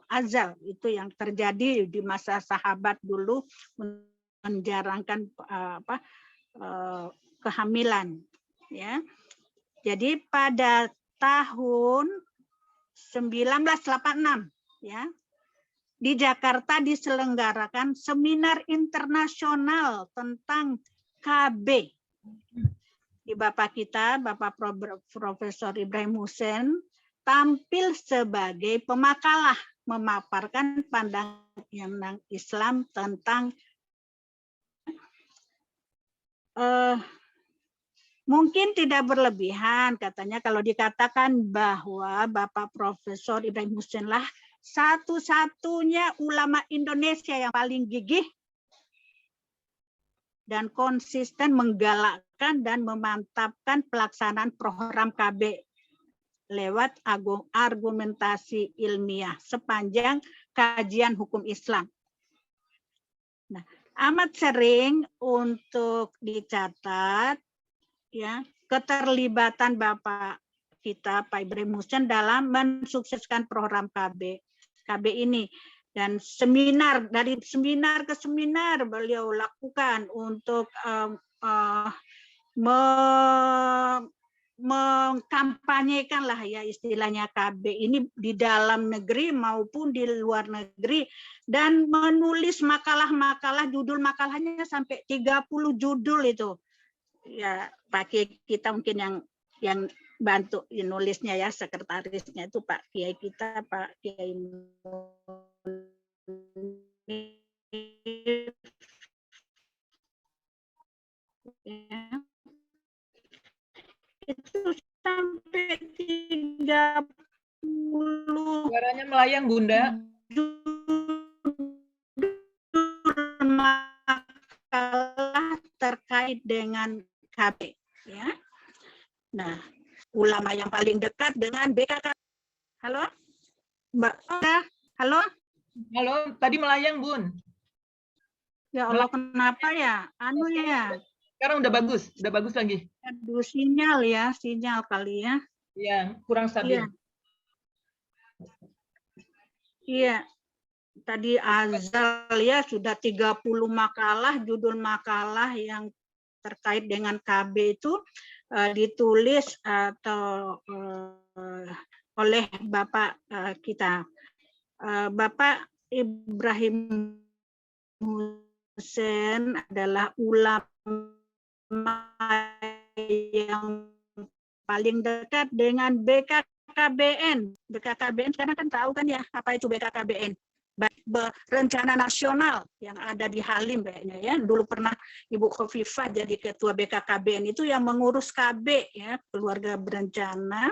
itu yang terjadi di masa sahabat dulu menjarangkan kehamilan ya. Jadi pada tahun 1986 ya, di Jakarta diselenggarakan seminar internasional tentang KB. Di Bapak kita, Bapak Profesor Ibrahim Husain tampil sebagai pemakalah memaparkan pandangan Islam tentang Mungkin tidak berlebihan, katanya kalau dikatakan bahwa Bapak Profesor Ibrahim Hussein lah satu-satunya ulama Indonesia yang paling gigih dan konsisten menggalakkan dan memantapkan pelaksanaan program KB lewat argumentasi ilmiah sepanjang kajian hukum Islam. Nah, amat sering untuk dicatat ya keterlibatan Bapak kita Pak Ibrahim Hussein dalam mensukseskan program KB ini, dan dari seminar ke seminar beliau lakukan untuk mengkampanyekan lah ya istilahnya KB ini di dalam negeri maupun di luar negeri, dan menulis makalah-makalah, judul makalahnya sampai 30 judul itu. Ya, pakai kita mungkin yang bantu nulisnya ya, sekretarisnya itu Pak Kiai kita, Pak Kiai ya. Itu sampai 30 Suaranya melayang, Bunda. makalah terkait dengan KB ya. Nah, ulama yang paling dekat dengan BKK. Halo? Mbak, halo? Halo, tadi melayang, Bun. Ya Allah, kenapa ya? Anu ya. Sekarang udah bagus lagi. Aduh, sinyal kali ya. Iya, kurang stabil. Iya. Tadi Azal ya sudah 30 makalah, judul makalah yang terkait dengan KB itu ditulis atau oleh Bapak kita. Bapak Ibrahim Hussein adalah ulama yang paling dekat dengan BKKBN. BKKBN karena kan tahu kan ya apa itu BKKBN. Rencana nasional yang ada di Halim kayaknya ya. Dulu pernah Ibu Khofifah jadi ketua BKKBN itu yang mengurus KB ya, keluarga berencana.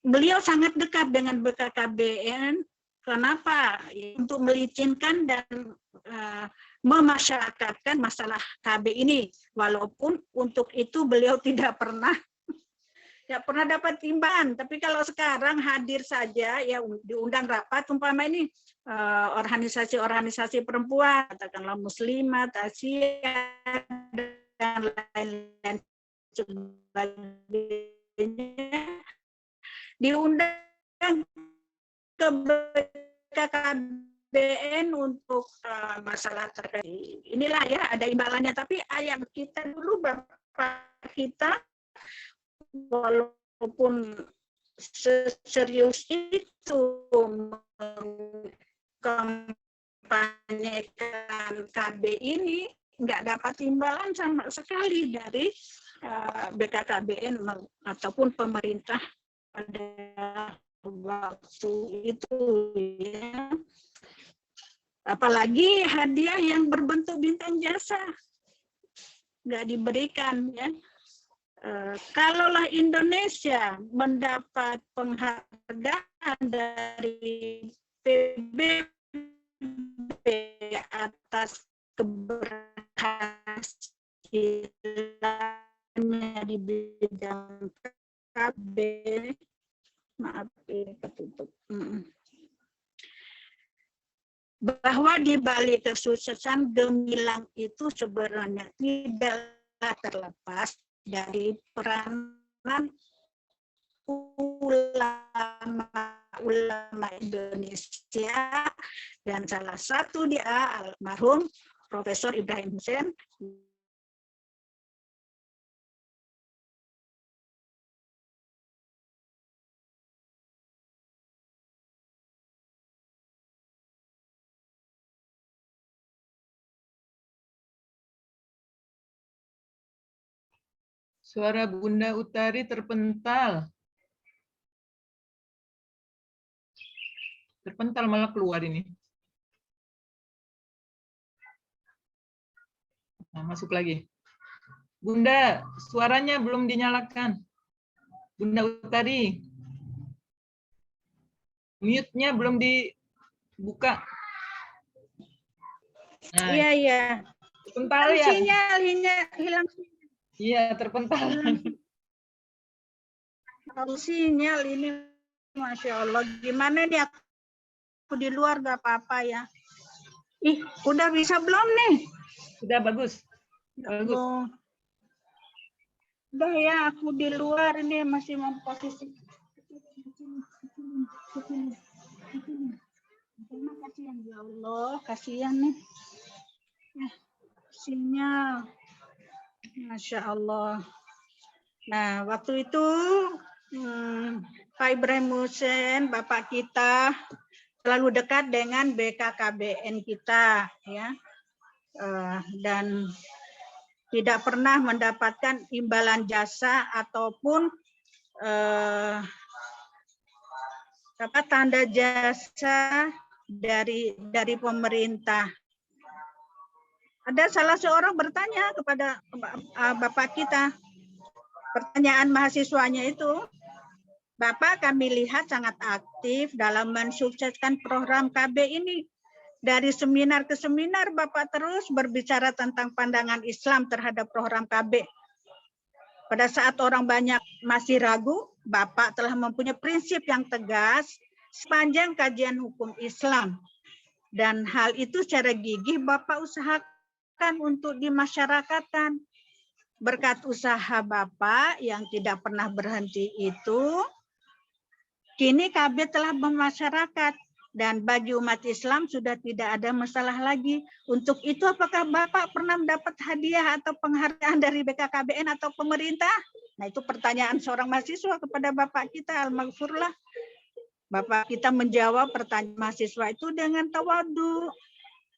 Beliau sangat dekat dengan BKKBN. Kenapa? Untuk melicinkan dan memasyarakatkan masalah KB ini. Walaupun untuk itu beliau tidak pernah dapat timbangan, tapi kalau sekarang hadir saja ya diundang rapat, umpama ini organisasi-organisasi perempuan, katakanlah Muslimat, Asia dan lain-lain sebagainya, diundang ke BKKBN untuk masalah terkait. Inilah ya ada imbalannya, tapi ayam kita dulu Bapak kita walaupun serius itu mengkampanyekan KB ini, nggak dapat imbalan sama sekali dari BKKBN ataupun pemerintah pada waktu itu ya. Apalagi hadiah yang berbentuk bintang jasa nggak diberikan ya. Kalaulah Indonesia mendapat penghargaan dari PBB atas keberhasilannya di bidang KB, maaf ini ketutup. Bahwa di balik kesuksesan gemilang itu sebenarnya tidaklah terlepas dari peranan ulama Indonesia, dan salah satu dia almarhum Profesor Ibrahim Hussein. Suara Bunda Utari terpental. Terpental malah keluar ini. Nah, masuk lagi. Bunda, suaranya belum dinyalakan. Bunda Utari. Mute-nya belum dibuka. Nah, Iya, iya. terpental ya? Sinyal hilang Iya, terpental. sinyal ini, Masya Allah. Gimana nih aku di luar gak apa-apa ya. Ih, udah bisa belum nih? Sudah bagus. Bagus. Oh. Udah ya, aku di luar ini masih memposisi. Kasihan ya Allah, kasihan nih. Sinyal. Masya Allah. Nah, waktu itu Pak Ibrahim Hussein, Bapak kita, selalu dekat dengan BKKBN kita, ya, dan tidak pernah mendapatkan imbalan jasa ataupun tanda jasa dari pemerintah. Ada salah seorang bertanya kepada Bapak kita, pertanyaan mahasiswanya itu, Bapak kami lihat sangat aktif dalam mensukseskan program KB ini. Dari seminar ke seminar, Bapak terus berbicara tentang pandangan Islam terhadap program KB. Pada saat orang banyak masih ragu, Bapak telah mempunyai prinsip yang tegas sepanjang kajian hukum Islam. Dan hal itu secara gigih Bapak usahakan untuk dimasyarakatkan. Berkat usaha Bapak yang tidak pernah berhenti itu, kini KB telah bermasyarakat. Dan bagi umat Islam sudah tidak ada masalah lagi. Untuk itu apakah Bapak pernah mendapat hadiah atau penghargaan dari BKKBN atau pemerintah? Nah, itu pertanyaan seorang mahasiswa kepada Bapak kita, Al-Maghfurlah. Bapak kita menjawab pertanyaan mahasiswa itu dengan tawadu.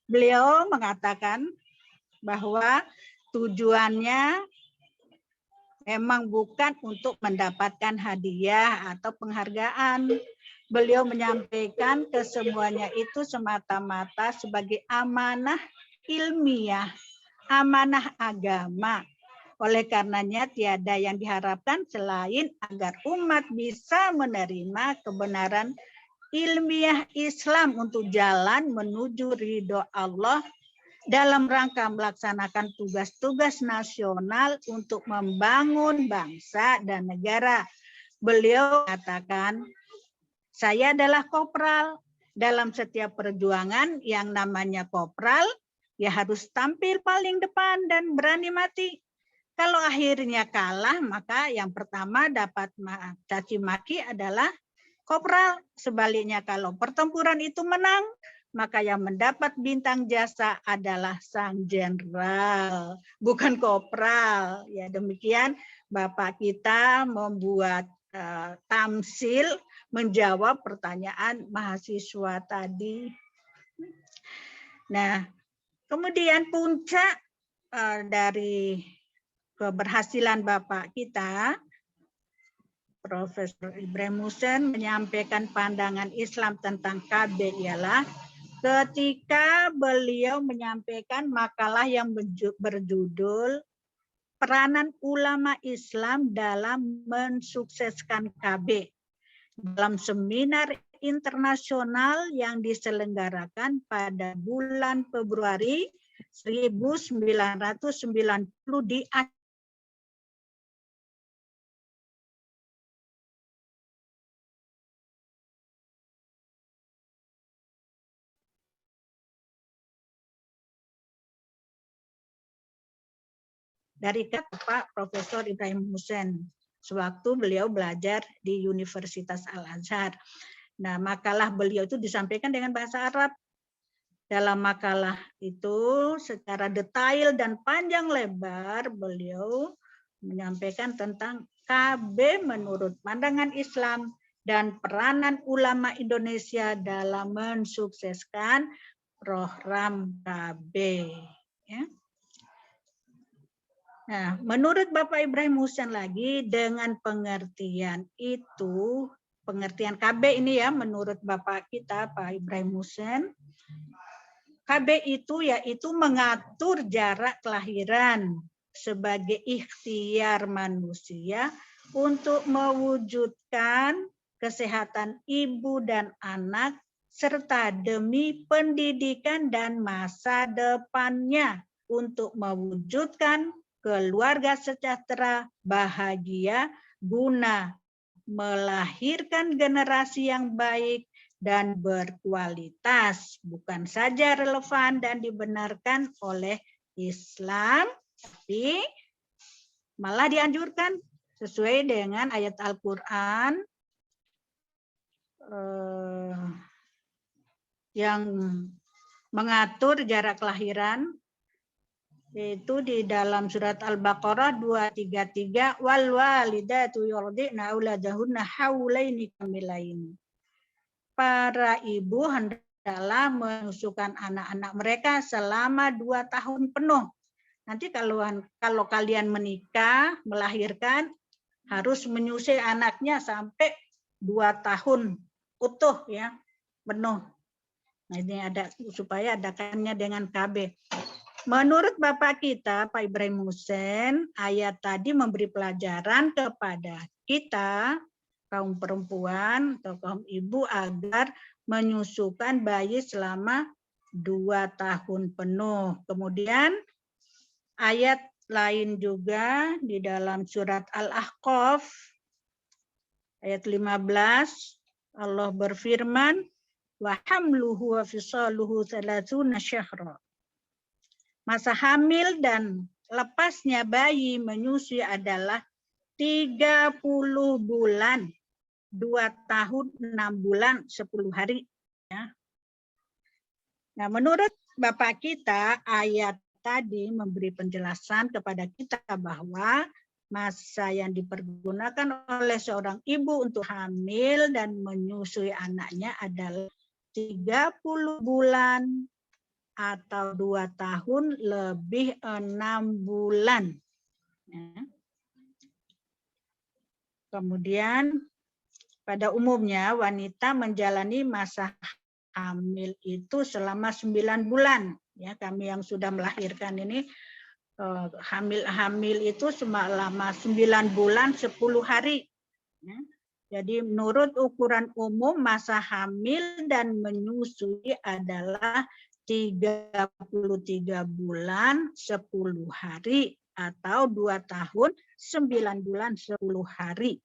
Beliau mengatakan bahwa tujuannya memang bukan untuk mendapatkan hadiah atau penghargaan. Beliau menyampaikan kesemuanya itu semata-mata sebagai amanah ilmiah, amanah agama. Oleh karenanya tiada yang diharapkan selain agar umat bisa menerima kebenaran ilmiah Islam untuk jalan menuju ridho Allah dalam rangka melaksanakan tugas-tugas nasional untuk membangun bangsa dan negara. Beliau katakan, saya adalah kopral. Dalam setiap perjuangan yang namanya kopral, ya harus tampil paling depan dan berani mati. Kalau akhirnya kalah, maka yang pertama dapat caci maki adalah kopral. Sebaliknya kalau pertempuran itu menang, maka yang mendapat bintang jasa adalah sang jenderal, bukan kopral. Ya demikian Bapak kita membuat tamsil menjawab pertanyaan mahasiswa tadi. Nah, kemudian puncak dari keberhasilan Bapak kita, Profesor Ibrahim Hussein menyampaikan pandangan Islam tentang KB ialah ketika beliau menyampaikan makalah yang berjudul Peranan Ulama Islam dalam Mensukseskan KB dalam seminar internasional yang diselenggarakan pada bulan Februari 1990 di Aceh. Dari Pak Profesor Ibrahim Hussein sewaktu beliau belajar di Universitas Al-Azhar. Nah, makalah beliau itu disampaikan dengan bahasa Arab. Dalam makalah itu secara detail dan panjang lebar beliau menyampaikan tentang KB menurut pandangan Islam dan peranan ulama Indonesia dalam mensukseskan program KB. Ya. Nah, menurut Bapak Ibrahim Hussein lagi dengan pengertian itu, pengertian KB ini ya menurut Bapak kita Pak Ibrahim Hussein, KB itu yaitu mengatur jarak kelahiran sebagai ikhtiar manusia untuk mewujudkan kesehatan ibu dan anak serta demi pendidikan dan masa depannya untuk mewujudkan keluarga sejahtera, bahagia, guna melahirkan generasi yang baik dan berkualitas, bukan saja relevan dan dibenarkan oleh Islam, tapi malah dianjurkan sesuai dengan ayat Al-Quran yang mengatur jarak kelahiran, yaitu di dalam surat Al-Baqarah 233, wal walidatu yurdi'na auladahunna haulaini kamilain. Para ibu hendaklah menyusukan anak-anak mereka selama 2 tahun penuh. Nanti kalau kalian menikah, melahirkan, harus menyusui anaknya sampai 2 tahun utuh ya, penuh. Nah, ini ada supaya adakannya dengan KB. Menurut Bapak kita, Pak Ibrahim Hussein, ayat tadi memberi pelajaran kepada kita, kaum perempuan atau kaum ibu, agar menyusukan bayi selama 2 tahun penuh. Kemudian ayat lain juga di dalam surat Al-Ahqaf, ayat 15, Allah berfirman, wa hamluhu wa fisaluhu 30 syahra. Masa hamil dan lepasnya bayi menyusui adalah 30 bulan, 2 tahun, 6 bulan, 10 hari. Ya. Nah, menurut Bapak kita, ayat tadi memberi penjelasan kepada kita bahwa masa yang dipergunakan oleh seorang ibu untuk hamil dan menyusui anaknya adalah 30 bulan atau 2 tahun lebih 6 bulan. Ya. Kemudian pada umumnya wanita menjalani masa hamil itu selama 9 bulan. Ya, kami yang sudah melahirkan ini hamil itu selama 9 bulan 10 hari. Ya. Jadi menurut ukuran umum masa hamil dan menyusui adalah 33 bulan 10 hari atau 2 tahun 9 bulan 10 hari.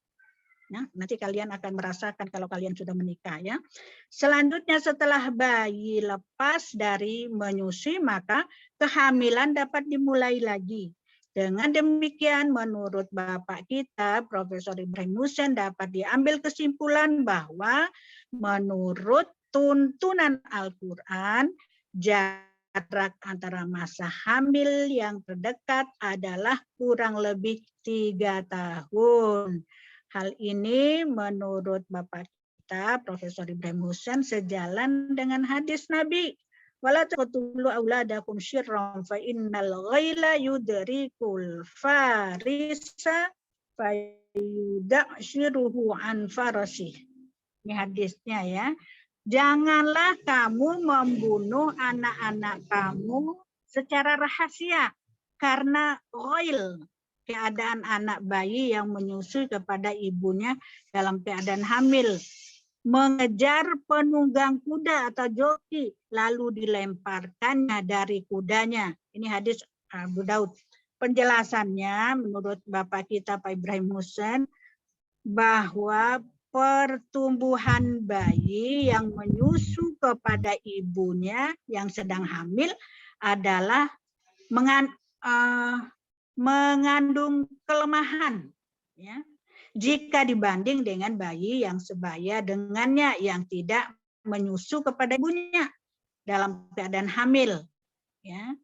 Ya, nanti kalian akan merasakan kalau kalian sudah menikah ya. Selanjutnya setelah bayi lepas dari menyusui maka kehamilan dapat dimulai lagi. Dengan demikian menurut Bapak kita Profesor Ibrahim Hussein dapat diambil kesimpulan bahwa menurut tuntunan Al-Quran jarak antara masa hamil yang terdekat adalah kurang lebih 3 tahun. Hal ini menurut Bapak kita, Profesor Ibrahim Hussein, sejalan dengan hadis Nabi. Wala taqtulu auladakum syirran fa innal ghaila yudrikul farisa fa yudashiruhu an farasih. Ini hadisnya ya. Janganlah kamu membunuh anak-anak kamu secara rahasia karena ghail, keadaan anak bayi yang menyusui kepada ibunya dalam keadaan hamil, mengejar penunggang kuda atau joki, lalu dilemparkannya dari kudanya. Ini hadis Abu Daud. Penjelasannya menurut Bapak kita Pak Ibrahim Hussein, bahwa pertumbuhan bayi yang menyusu kepada ibunya yang sedang hamil adalah mengandung kelemahan ya, jika dibanding dengan bayi yang sebaya dengannya yang tidak menyusu kepada ibunya dalam keadaan hamil ya.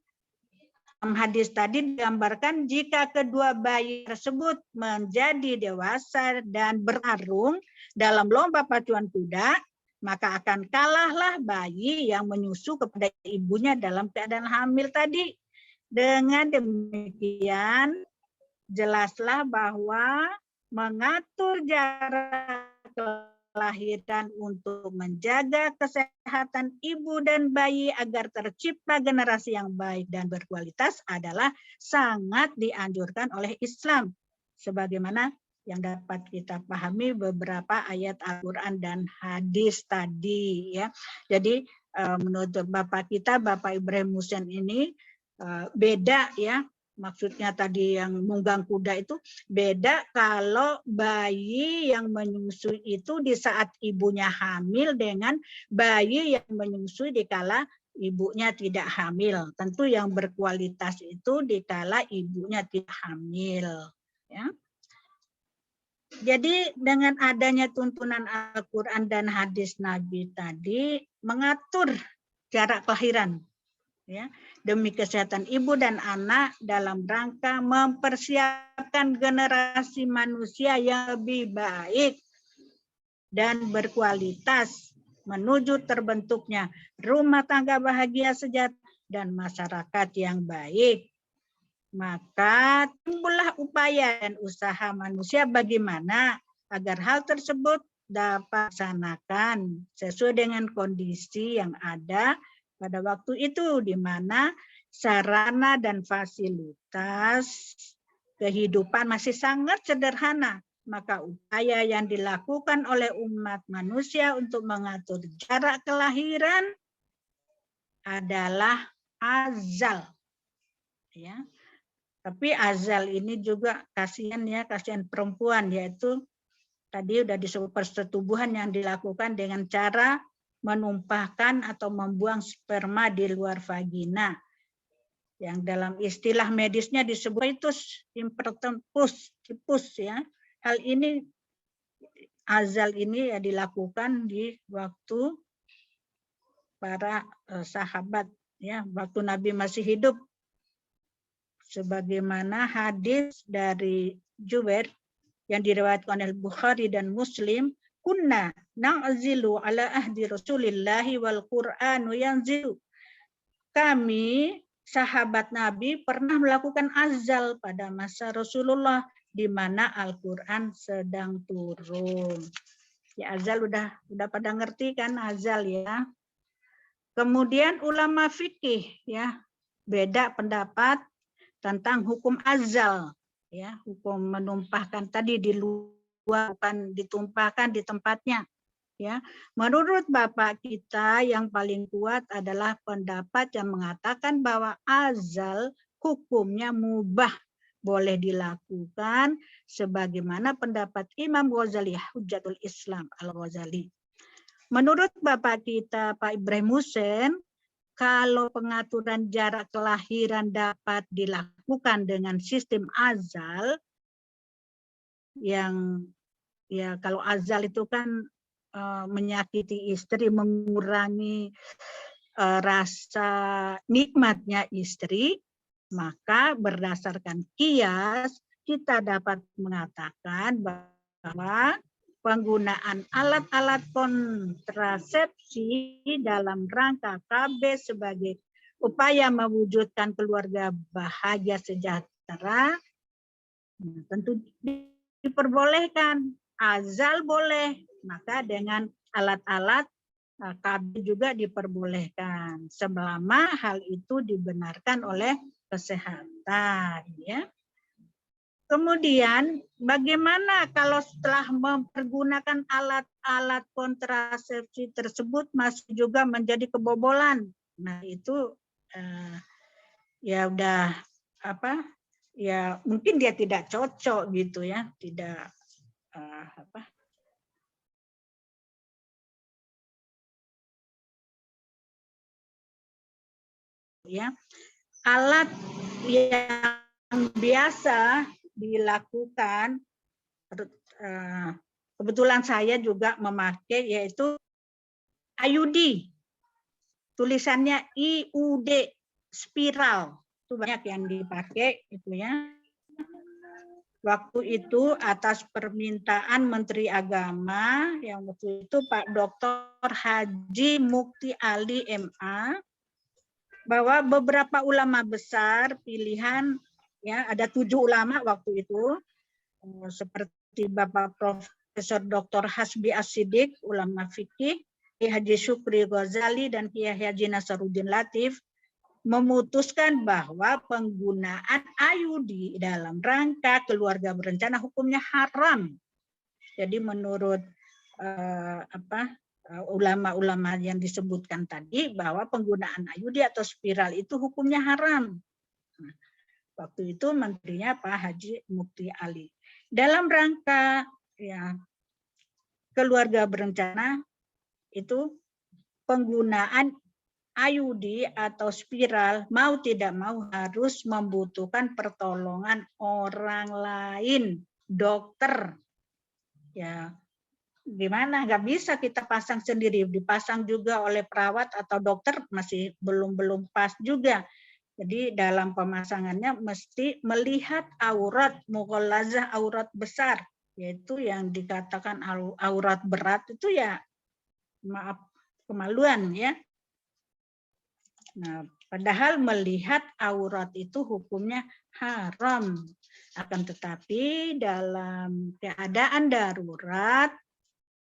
Dalam hadis tadi digambarkan jika kedua bayi tersebut menjadi dewasa dan bertarung dalam lomba pacuan kuda, maka akan kalahlah bayi yang menyusu kepada ibunya dalam keadaan hamil tadi. Dengan demikian, jelaslah bahwa mengatur jarak kelahiran untuk menjaga kesehatan ibu dan bayi agar tercipta generasi yang baik dan berkualitas adalah sangat dianjurkan oleh Islam. Sebagaimana yang dapat kita pahami beberapa ayat Al-Quran dan hadis tadi ya. Jadi menurut Bapak kita, Bapak Ibrahim Hussein ini beda ya. Maksudnya tadi yang nunggang kuda itu beda kalau bayi yang menyusui itu di saat ibunya hamil dengan bayi yang menyusui di kala ibunya tidak hamil. Tentu yang berkualitas itu di kala ibunya tidak hamil. Ya. Jadi dengan adanya tuntunan Al-Quran dan hadis Nabi tadi mengatur jarak kelahiran. Ya, demi kesehatan ibu dan anak dalam rangka mempersiapkan generasi manusia yang lebih baik dan berkualitas menuju terbentuknya rumah tangga bahagia sejahtera dan masyarakat yang baik. Maka timbullah upaya dan usaha manusia bagaimana agar hal tersebut dapat dilaksanakan sesuai dengan kondisi yang ada pada waktu itu, di mana sarana dan fasilitas kehidupan masih sangat sederhana. Maka upaya yang dilakukan oleh umat manusia untuk mengatur jarak kelahiran adalah azal. Ya. Tapi azal ini juga kasihan ya, kasihan perempuan, yaitu tadi sudah disebut persetubuhan yang dilakukan dengan cara menumpahkan atau membuang sperma di luar vagina. Yang dalam istilah medisnya disebut fetus impertempus ya. Hal ini azal ini ya dilakukan di waktu para sahabat ya, waktu Nabi masih hidup. Sebagaimana hadis dari Jubair yang diriwayatkan oleh Bukhari dan Muslim, kunna na'zilu ala ahdi Rasulillahi wal Qur'anu yanzilu. Kami sahabat Nabi pernah melakukan azal pada masa Rasulullah di mana Al-Qur'an sedang turun. Ya, azal udah pada ngerti kan azal ya. Kemudian ulama fikih ya beda pendapat tentang hukum azal ya, hukum menumpahkan tadi di luar bukan ditumpahkan di tempatnya ya. Menurut Bapak kita yang paling kuat adalah pendapat yang mengatakan bahwa azal hukumnya mubah, boleh dilakukan sebagaimana pendapat Imam Ghazali Hujjatul Islam Al-Ghazali. Menurut Bapak kita Pak Ibrahim Hussein, kalau pengaturan jarak kelahiran dapat dilakukan dengan sistem azal yang ya kalau azal itu kan menyakiti istri, mengurangi rasa nikmatnya istri, maka berdasarkan kias kita dapat mengatakan bahwa penggunaan alat-alat kontrasepsi dalam rangka KB sebagai upaya mewujudkan keluarga bahagia sejahtera tentu diperbolehkan. Azal boleh, maka dengan alat-alat KB juga diperbolehkan selama hal itu dibenarkan oleh kesehatan ya. Kemudian bagaimana kalau setelah mempergunakan alat-alat kontrasepsi tersebut masih juga menjadi kebobolan? Nah itu ya udah apa? Ya mungkin dia tidak cocok gitu ya, tidak ya. Alat yang biasa dilakukan, kebetulan saya juga memakai yaitu IUD, tulisannya IUD spiral, itu banyak yang dipakai itu ya. Waktu itu atas permintaan Menteri Agama yang waktu itu Pak Dr. Haji Mukti Ali MA, bahwa beberapa ulama besar pilihan ya, ada 7 ulama waktu itu seperti Bapak Prof. Profesor Dr. Hasbi As-Siddiq, ulama fikih, Kiai Haji Syukri Ghazali, dan Kiai Haji Nasaruddin Latif memutuskan bahwa penggunaan IUD dalam rangka keluarga berencana hukumnya haram. Jadi menurut ulama-ulama yang disebutkan tadi bahwa penggunaan IUD atau spiral itu hukumnya haram. Nah, waktu itu menterinya Pak Haji Mukti Ali. Dalam rangka ya keluarga berencana itu penggunaan IUD atau spiral mau tidak mau harus membutuhkan pertolongan orang lain, dokter. Ya, gimana? Nggak bisa kita pasang sendiri, dipasang juga oleh perawat atau dokter masih belum pas juga. Jadi dalam pemasangannya mesti melihat aurat mughallazah, aurat besar, yaitu yang dikatakan aurat berat itu ya maaf kemaluan ya. Nah, padahal melihat aurat itu hukumnya haram. Akan tetapi dalam keadaan darurat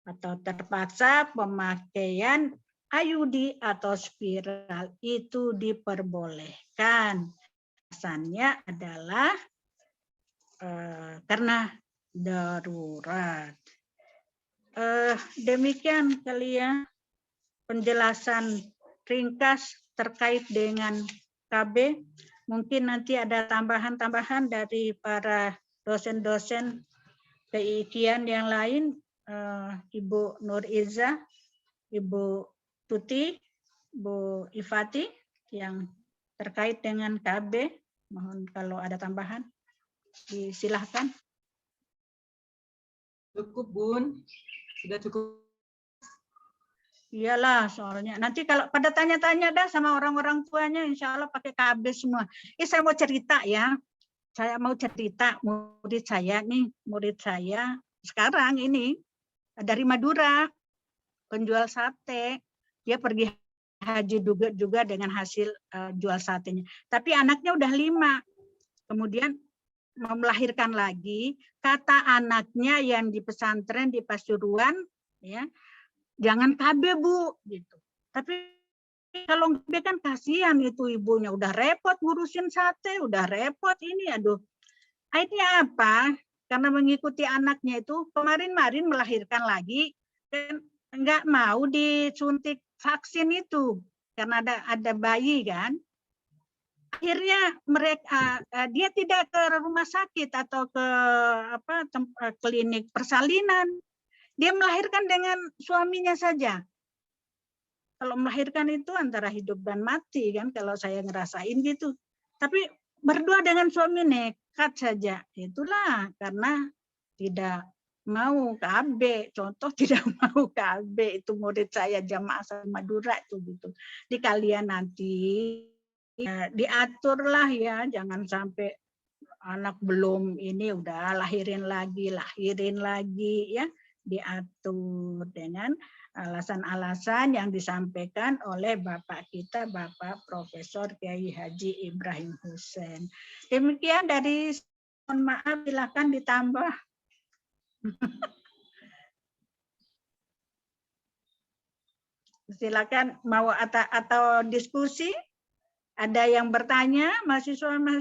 atau terpaksa pemakaian IUD atau spiral itu diperbolehkan. Alasannya adalah karena darurat. Demikian kali ya penjelasan ringkas terkait dengan KB. Mungkin nanti ada tambahan-tambahan dari para dosen-dosen keikian yang lain, Ibu Nur Iza, Ibu Tuti, Bu Ifati yang terkait dengan KB. Mohon kalau ada tambahan, disilahkan. Cukup, Bun. Sudah cukup. Iyalah, soalnya nanti kalau pada tanya-tanya dah sama orang-orang tuanya, insya Allah pakai KB semua. Saya mau cerita ya. Saya mau cerita murid saya sekarang ini dari Madura, penjual sate. Dia pergi haji juga dengan hasil jual satenya. Tapi anaknya udah 5. Kemudian mau melahirkan lagi, kata anaknya yang di pesantren di Pasuruan, ya, jangan KB Bu, gitu. Tapi kalau KB kan kasihan itu ibunya, udah repot ngurusin sate, udah repot ini, aduh. Akhirnya apa? Karena mengikuti anaknya itu, kemarin-marin melahirkan lagi, dan nggak mau disuntik vaksin itu, karena ada bayi kan. Akhirnya mereka dia tidak ke rumah sakit atau ke klinik persalinan. Dia melahirkan dengan suaminya saja. Kalau melahirkan itu antara hidup dan mati kan kalau saya ngerasain gitu. Tapi berdua dengan suami nekat saja. Itulah karena tidak mau KB. Contoh tidak mau KB itu murid saya jamaah Madura itu gitu. Di kalian nanti ya, diaturlah ya, jangan sampai anak belum ini udah lahirin lagi ya. Diatur dengan alasan-alasan yang disampaikan oleh Bapak kita, Bapak Profesor Kiai Haji Ibrahim Hussein. Demikian dari, mohon maaf, silakan ditambah. Silakan mau atau diskusi. Ada yang bertanya, mahasiswi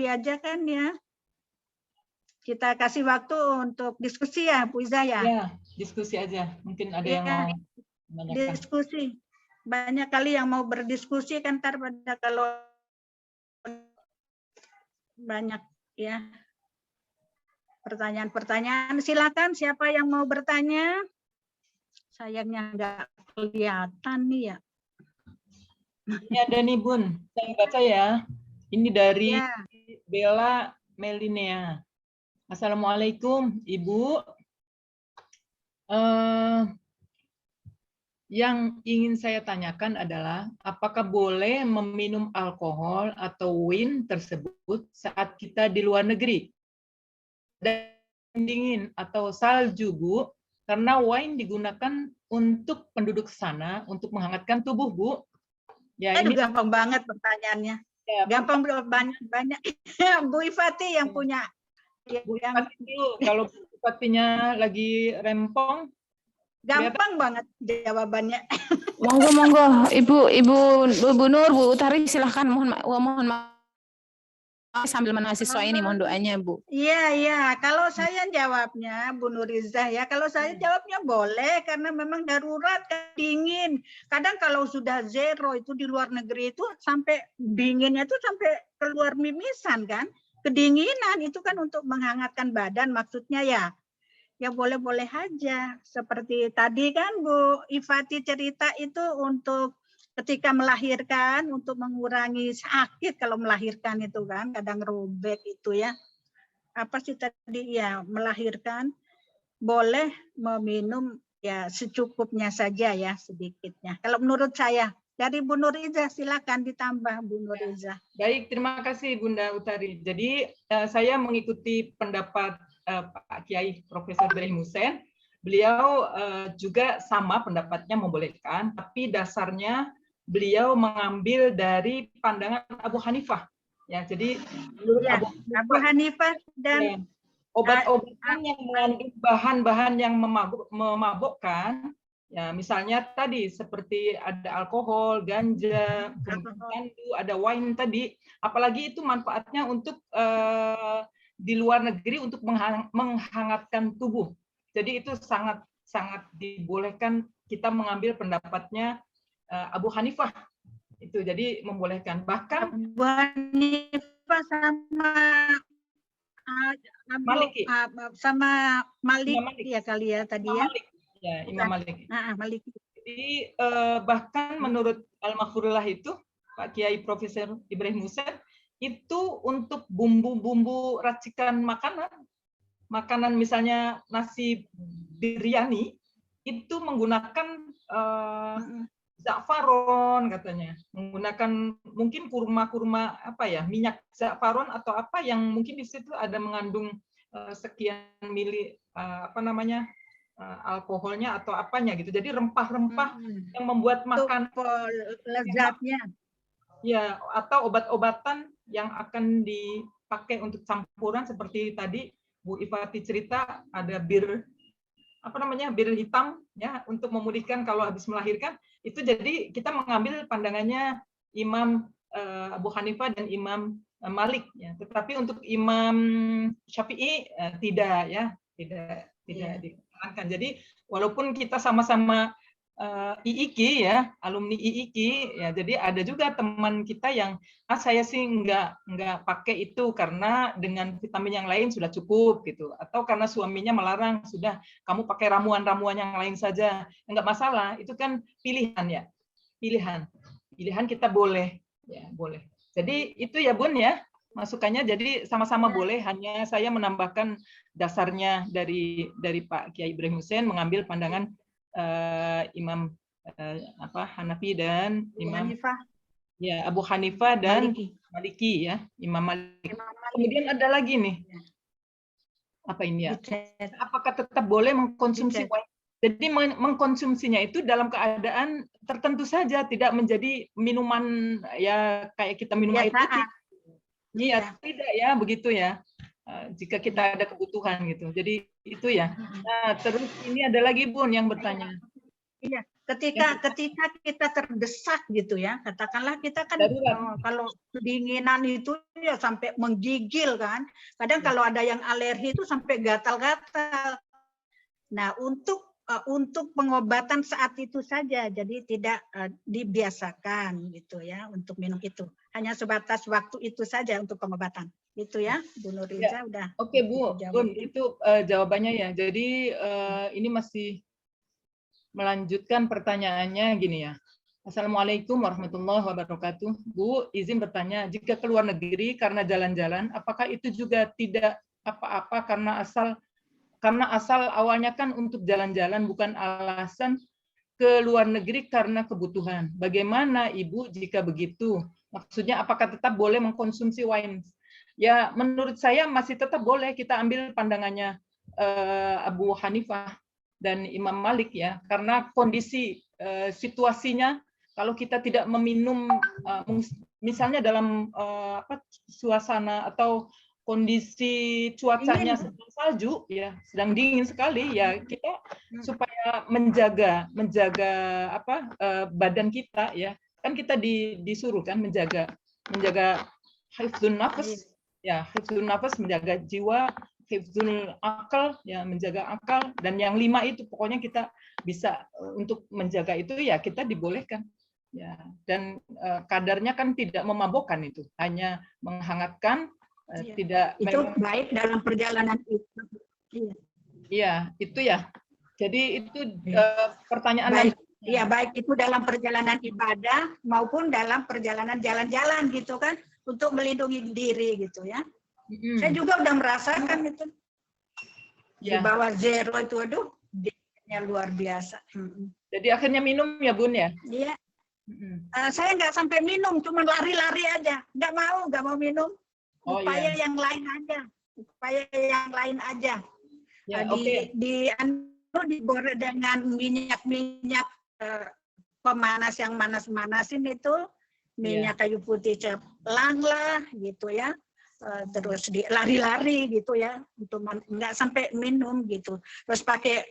aja kan ya. Kita kasih waktu untuk diskusi ya, Bu Iza ya. Ya, diskusi aja. Mungkin ada yang mau menanyakan. Diskusi. Banyak kali yang mau berdiskusi kan ntar pada kalau banyak ya pertanyaan-pertanyaan. Silakan siapa yang mau bertanya. Sayangnya nggak kelihatan nih ya. Ini ada nih Bun, saya baca ya. Ini dari Ya. Bella Melinea. Assalamualaikum Ibu. Yang ingin saya tanyakan adalah apakah boleh meminum alkohol atau wine tersebut saat kita di luar negeri? Dan dingin atau salju Bu, karena wine digunakan untuk penduduk sana untuk menghangatkan tubuh Bu. Ya, Aduh, ini gampang banget pertanyaannya. ya, Gampang banyak. Bu Ifati yang punya. Bu Ifati dulu, kalau sepertinya lagi rempong. Gampang banget jawabannya. Monggo, Ibu Nur, Bu Utari, silahkan. Mohon maaf sambil mahasiswa ini, mohon doanya, Bu. Iya. Kalau saya jawabnya, Bu Nurizah ya, kalau saya jawabnya boleh karena memang darurat, kan dingin. Kadang kalau sudah zero itu di luar negeri itu sampai dinginnya itu sampai keluar mimisan kan. Kedinginan itu kan untuk menghangatkan badan maksudnya ya. Ya boleh-boleh aja. Seperti tadi kan Bu Ifati cerita itu untuk ketika melahirkan, untuk mengurangi sakit kalau melahirkan itu kan, kadang robek itu ya. Apa sih tadi ya, melahirkan boleh meminum ya secukupnya saja ya, sedikitnya. Kalau menurut saya. Dari Bu Nuriza, silakan ditambah Bu Nuriza. Baik, terima kasih Bunda Utari. Jadi saya mengikuti pendapat Pak Kiai Profesor Ibrahim Hussein. Beliau juga sama pendapatnya membolehkan, tapi dasarnya beliau mengambil dari pandangan Abu Hanifah. Ya, jadi menurut ya, Abu Hanifah dan obat-obatan yang mengandung bahan-bahan yang memabukkan. Ya, misalnya tadi seperti ada alkohol, ganja, kemudian ada wine tadi, apalagi itu manfaatnya untuk di luar negeri untuk menghangatkan tubuh. Jadi itu sangat dibolehkan kita mengambil pendapatnya Abu Hanifah. Itu jadi membolehkan. Bahkan Abu Hanifah sama Malik ya kali ya tadi ya. Ya, Imam Malik. Malik. Jadi bahkan menurut Al-Maghfurullah itu, Pak Kiai Profesor Ibrahim Hussein, itu untuk bumbu-bumbu racikan makanan misalnya nasi biryani, itu menggunakan za'faron katanya. Menggunakan mungkin kurma apa ya, minyak za'faron atau apa yang mungkin di situ ada mengandung sekian mili alkoholnya atau apanya gitu. Jadi rempah-rempah yang membuat makan lezatnya. Ya, atau obat-obatan yang akan dipakai untuk campuran seperti tadi Bu Ifati cerita ada bir hitam ya untuk memulihkan kalau habis melahirkan. Itu jadi kita mengambil pandangannya Imam Abu Hanifah dan Imam Malik ya. Tetapi untuk Imam Syafi'i tidak diperkenankan. Jadi walaupun kita sama-sama IIKI ya, alumni IIKI ya, jadi ada juga teman kita yang saya sih nggak pakai itu karena dengan vitamin yang lain sudah cukup gitu, atau karena suaminya melarang sudah kamu pakai ramuan-ramuan yang lain saja, nggak masalah, itu kan pilihan ya, pilihan kita boleh ya, boleh. Jadi itu ya Bun ya masukannya, jadi sama-sama boleh, hanya saya menambahkan dasarnya dari Pak Kiai Ibrahim Hussein mengambil pandangan Imam Hanafi dan Imam ya Abu Hanifah dan Maliki ya, Imam Malik. Kemudian ada lagi nih, apa ini ya? Apakah tetap boleh mengkonsumsi wine? Jadi mengkonsumsinya itu dalam keadaan tertentu saja, tidak menjadi minuman ya kayak kita minum air putih. Iya, tidak ya, begitu ya. Jika kita ada kebutuhan gitu. Jadi itu ya. Nah, terus ini ada lagi Bun yang bertanya. Iya, ketika kita terdesak gitu ya, katakanlah kita kan kalau kedinginan itu ya sampai menggigil kan. Kadang kalau ada yang alergi itu sampai gatal-gatal. Nah, untuk pengobatan saat itu saja, jadi tidak dibiasakan gitu ya untuk minum itu. Hanya sebatas waktu itu saja untuk pengobatan. Itu ya, Bu Nuriza udah. Oke Bu, Bun, itu jawabannya ya. Jadi ini masih melanjutkan pertanyaannya gini ya. Assalamualaikum warahmatullahi wabarakatuh. Bu, izin bertanya, jika keluar negeri karena jalan-jalan, apakah itu juga tidak apa-apa karena asal awalnya kan untuk jalan-jalan, bukan alasan ke luar negeri karena kebutuhan. Bagaimana Ibu jika begitu? Maksudnya apakah tetap boleh mengkonsumsi wine? Ya, menurut saya masih tetap boleh. Kita ambil pandangannya Abu Hanifah dan Imam Malik ya, karena kondisi situasinya kalau kita tidak meminum misalnya dalam suasana atau kondisi cuacanya sedang salju, ya, sedang dingin sekali, ya kita supaya menjaga badan kita, ya, kan kita disuruh kan menjaga hifdzun nafas, ya, hifdzun nafas, menjaga jiwa, hifdzul akal, ya, menjaga akal, dan yang 5 itu pokoknya kita bisa untuk menjaga itu, ya kita dibolehkan, ya, dan kadarnya kan tidak memabukkan, itu hanya menghangatkan. Tidak itu memang baik dalam perjalanan itu. Iya, itu ya. Jadi itu pertanyaan baik. Iya, baik itu dalam perjalanan ibadah maupun dalam perjalanan jalan-jalan gitu kan, untuk melindungi diri gitu ya. Saya juga udah merasakan itu. Di bawah 0 itu, aduh, dinginnya luar biasa. Jadi akhirnya minum ya Bun ya? Iya. Saya nggak sampai minum, cuma lari-lari aja. Nggak mau minum. Upaya yang lain aja, Ya, digoreng dengan minyak pemanas yang manas-manasin itu, minyak kayu putih celang lah gitu ya, terus lari-lari gitu ya, untuk nggak sampai minum gitu, terus pakai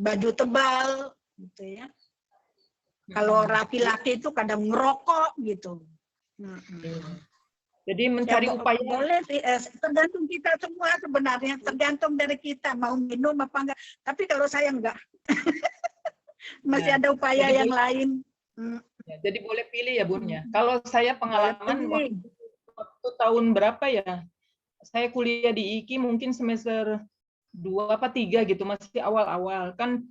baju tebal gitu ya. Kalau laki-laki itu kadang merokok gitu. Jadi mencari upaya. Boleh sih, tergantung kita semua sebenarnya, tergantung dari kita mau minum apa enggak. Tapi kalau saya enggak, masih ada upaya yang lain. Ya, jadi boleh pilih ya Bun ya. Kalau saya pengalaman waktu tahun berapa ya, saya kuliah di IKI mungkin semester 2 apa 3 gitu, masih awal-awal kan.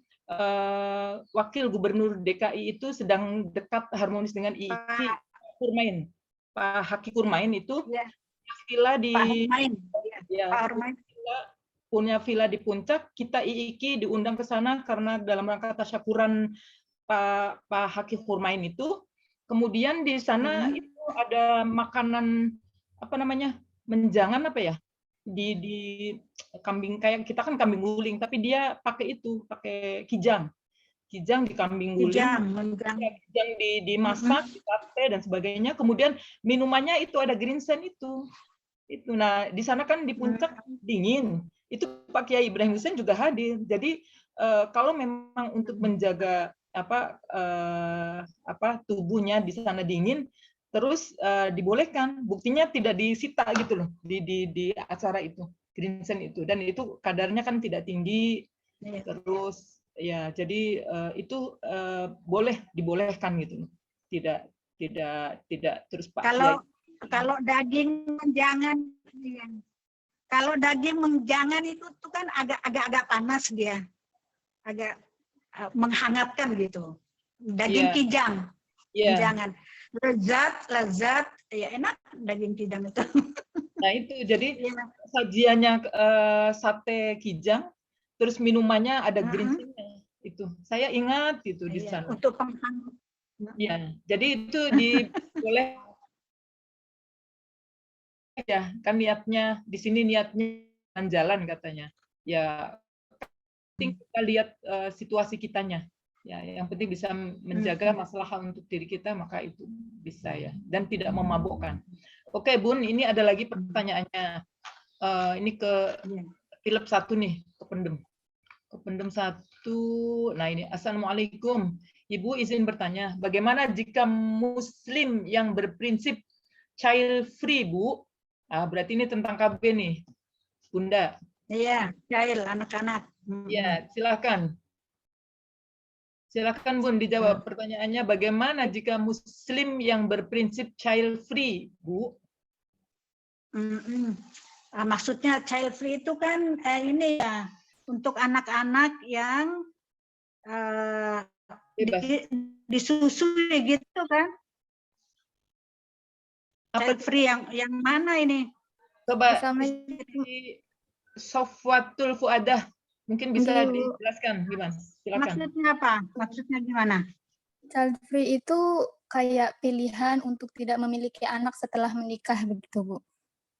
Wakil Gubernur DKI itu sedang dekat harmonis dengan IKI, Kurmain. Pak Haki Kurmain itu villa di punya villa di Puncak. Kita IIKI diundang ke sana karena dalam rangka tasyakuran Pak Haki Kurmain itu. Kemudian di sana itu ada makanan apa namanya, menjangan apa ya, di kambing, kayak kita kan kambing guling, tapi dia pakai kijang di kambing guling, kijang dimasak, di sate dan sebagainya. Kemudian minumannya itu ada ginseng itu. Nah di sana kan di Puncak dingin, itu Pak Kiai Ibrahim Hussein juga hadir. Jadi kalau memang untuk menjaga tubuhnya di sana dingin, terus dibolehkan. Buktinya tidak disita gitu loh di acara itu, ginseng itu, dan itu kadarnya kan tidak tinggi. Terus ya, jadi itu dibolehkan gitu, tidak terus Pak. Kalau daging menjangan, itu tuh kan agak panas dia, agak menghangatkan gitu. Daging kijang, menjangan, lezat, ya enak daging kijang itu. Nah itu jadi sajiannya sate kijang. Terus minumannya ada ginsengnya, itu saya ingat itu di sana. Untuk penghangat. Ya, jadi itu boleh ya, kan niatnya di sini niatnya jalan katanya. Ya, penting kita lihat situasi kitanya. Ya, yang penting bisa menjaga masalah untuk diri kita, maka itu bisa ya, dan tidak memabukkan. Oke Bun, ini ada lagi pertanyaannya. Ini ke Philip 1 nih, Kependem 1. Nah ini, Assalamualaikum. Ibu izin bertanya, bagaimana jika Muslim yang berprinsip child free, Bu? Berarti ini tentang KB nih, Bunda. Iya, child, anak-anak. Ya, silakan. Silakan Bun, dijawab pertanyaannya, bagaimana jika Muslim yang berprinsip child free, Bu? Maksudnya child free itu kan ini ya, untuk anak-anak yang disusui gitu kan? Child free yang mana ini? Coba di Sofwatul Fuadah, mungkin bisa dijelaskan gimana? Silakan. Maksudnya apa? Maksudnya gimana? Child free itu kayak pilihan untuk tidak memiliki anak setelah menikah begitu, Bu.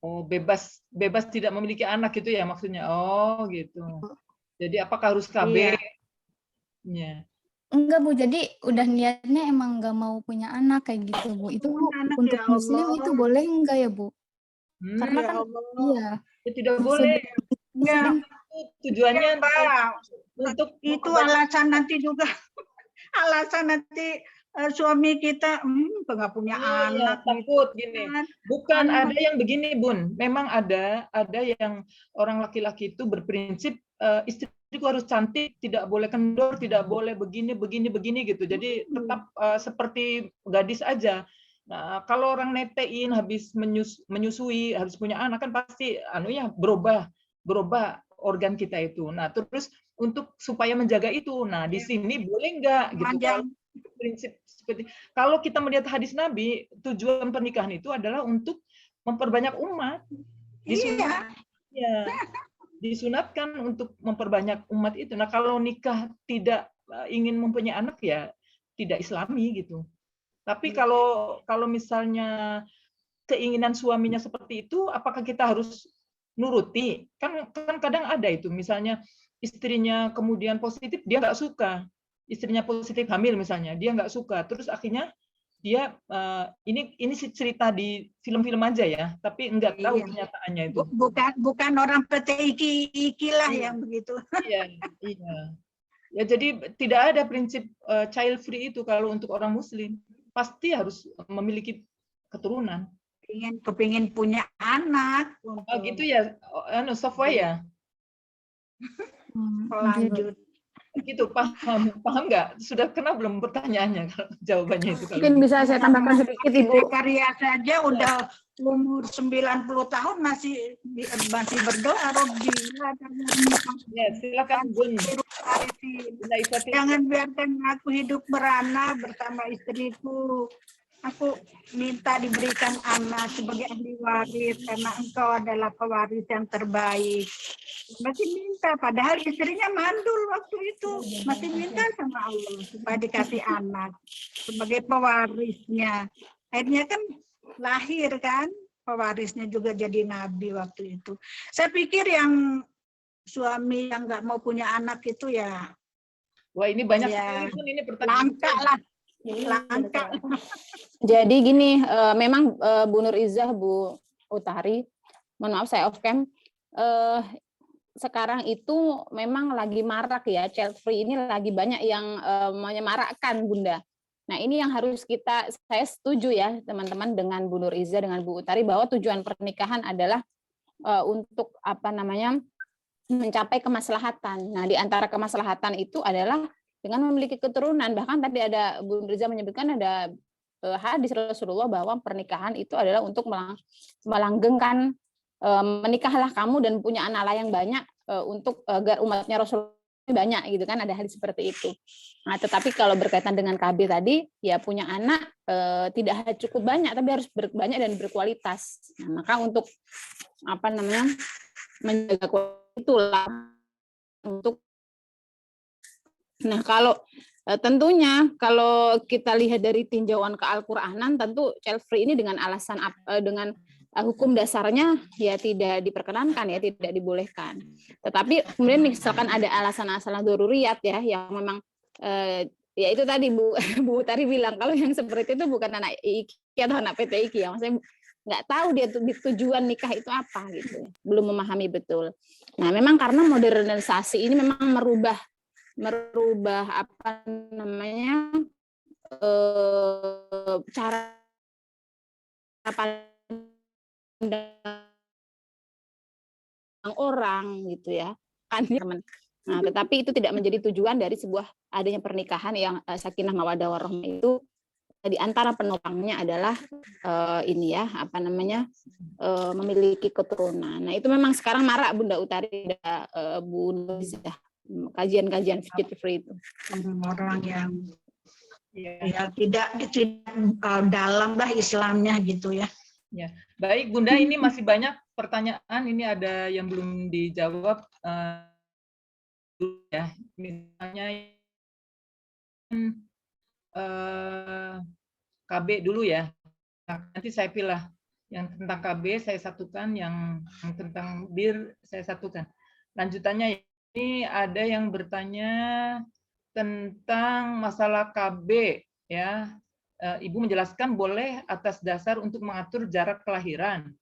Oh, bebas tidak memiliki anak itu ya maksudnya. Oh, gitu. Jadi apakah harus KB? Iya. Enggak, Bu. Jadi udah niatnya emang nggak mau punya anak kayak gitu, Bu. Itu untuk Muslim itu boleh enggak ya, Bu? Karena Ya kan Allah. iya, Ya, tidak boleh. Ya, Itu tujuannya Pak. untuk Itu alasan nanti juga. Alasan nanti suami kita nggak punya Iya, anak takut gini. kan. Bukan, Anak. ada yang begini, Bun. Memang ada yang orang laki-laki itu berprinsip istriku harus cantik, tidak boleh kendor, tidak boleh begini gitu. Jadi tetap seperti gadis aja. Nah, kalau orang netein habis menyusui, harus punya anak kan pasti berubah organ kita itu. Nah, terus untuk supaya menjaga itu. Nah, di sini boleh nggak gitu. Kalau prinsip seperti kalau kita melihat hadis Nabi, tujuan pernikahan itu adalah untuk memperbanyak umat. Iya. Disunatkan untuk memperbanyak umat itu. Nah, kalau nikah tidak ingin mempunyai anak ya tidak Islami gitu. Tapi kalau misalnya keinginan suaminya seperti itu, apakah kita harus nuruti? Kan kadang ada itu, misalnya istrinya kemudian positif, dia nggak suka. Istrinya positif hamil misalnya, dia nggak suka. Terus akhirnya dia ini cerita di film-film aja ya, tapi nggak tahu kenyataannya itu. Bukan orang PT lah yang begitu. Iya. Ya, jadi tidak ada prinsip child free itu kalau untuk orang Muslim. Pasti harus memiliki keturunan. Kepingin punya anak. Oh gitu ya, Sofwa ya? Lanjut. Gitu, paham nggak? Sudah kena belum pertanyaannya kalau jawabannya itu? Mungkin bisa saya tambahkan sedikit, Ibu. Karya saja udah umur 90 tahun masih berdoa, Robbi. Ya, silakan Bun. Jangan biarkan aku hidup merana bersama istriku. Aku minta diberikan anak sebagai ahli waris karena engkau adalah pewaris yang terbaik. Masih minta, padahal istrinya mandul waktu itu. Masih minta sama Allah supaya dikasih anak sebagai pewarisnya. Akhirnya kan lahir kan, pewarisnya juga jadi nabi waktu itu. Saya pikir yang suami yang nggak mau punya anak itu ya. Wah, ini banyak ya, sekali Bun, ini pertanyaan. langka lah. Langka. Jadi gini, memang Bu Nur Izzah, Bu Utari, mohon maaf saya off cam, sekarang itu memang lagi marak ya, child free ini lagi banyak yang menyemarakkan, Bunda. Nah, ini yang harus saya setuju ya teman-teman dengan Bu Nur Izzah, dengan Bu Utari, bahwa tujuan pernikahan adalah untuk mencapai kemaslahatan. Nah, di antara kemaslahatan itu adalah dengan memiliki keturunan. Bahkan tadi ada Bu Nur Izzah menyebutkan ada hadis Rasulullah bahwa pernikahan itu adalah untuk melanggengkan menikahlah kamu dan punya anak yang banyak untuk agar umatnya Rasulullah banyak gitu kan, ada hadis seperti itu. Nah, tetapi kalau berkaitan dengan KB tadi ya punya anak tidak cukup banyak tapi harus banyak dan berkualitas. Nah, maka untuk menjaga kualitas itulah untuk. Nah, kalau tentunya kalau kita lihat dari tinjauan ke Al-Qur'anan, tentu child free ini dengan alasan dengan hukum dasarnya ya tidak diperkenankan ya, tidak dibolehkan. Tetapi kemudian misalkan ada alasan-alasan daruriyat ya yang memang ya itu tadi Bu Tari bilang kalau yang seperti itu bukan anak IKI atau anak PT IKI ya, maksudnya nggak tahu dia tujuan nikah itu apa gitu, belum memahami betul. Nah, memang karena modernisasi ini memang merubah cara pandang orang gitu ya kan. Nah, tetapi itu tidak menjadi tujuan dari sebuah adanya pernikahan yang sakinah mawaddah warahmah. Itu di antara penopangnya adalah memiliki keturunan. Nah, itu memang sekarang marak Bunda Utari, Bu Nuzah, kajian-kajian child free itu. Orang yang ya tidak dalam lah Islamnya gitu ya. Ya, baik Bunda, ini masih banyak pertanyaan. Ini ada yang belum dijawab. Ya, misalnya KB dulu ya. Nah, nanti saya pilih yang tentang KB saya satukan, yang tentang BIR saya satukan. Lanjutannya ini ada yang bertanya tentang masalah KB ya. Ibu menjelaskan boleh atas dasar untuk mengatur jarak kelahiran.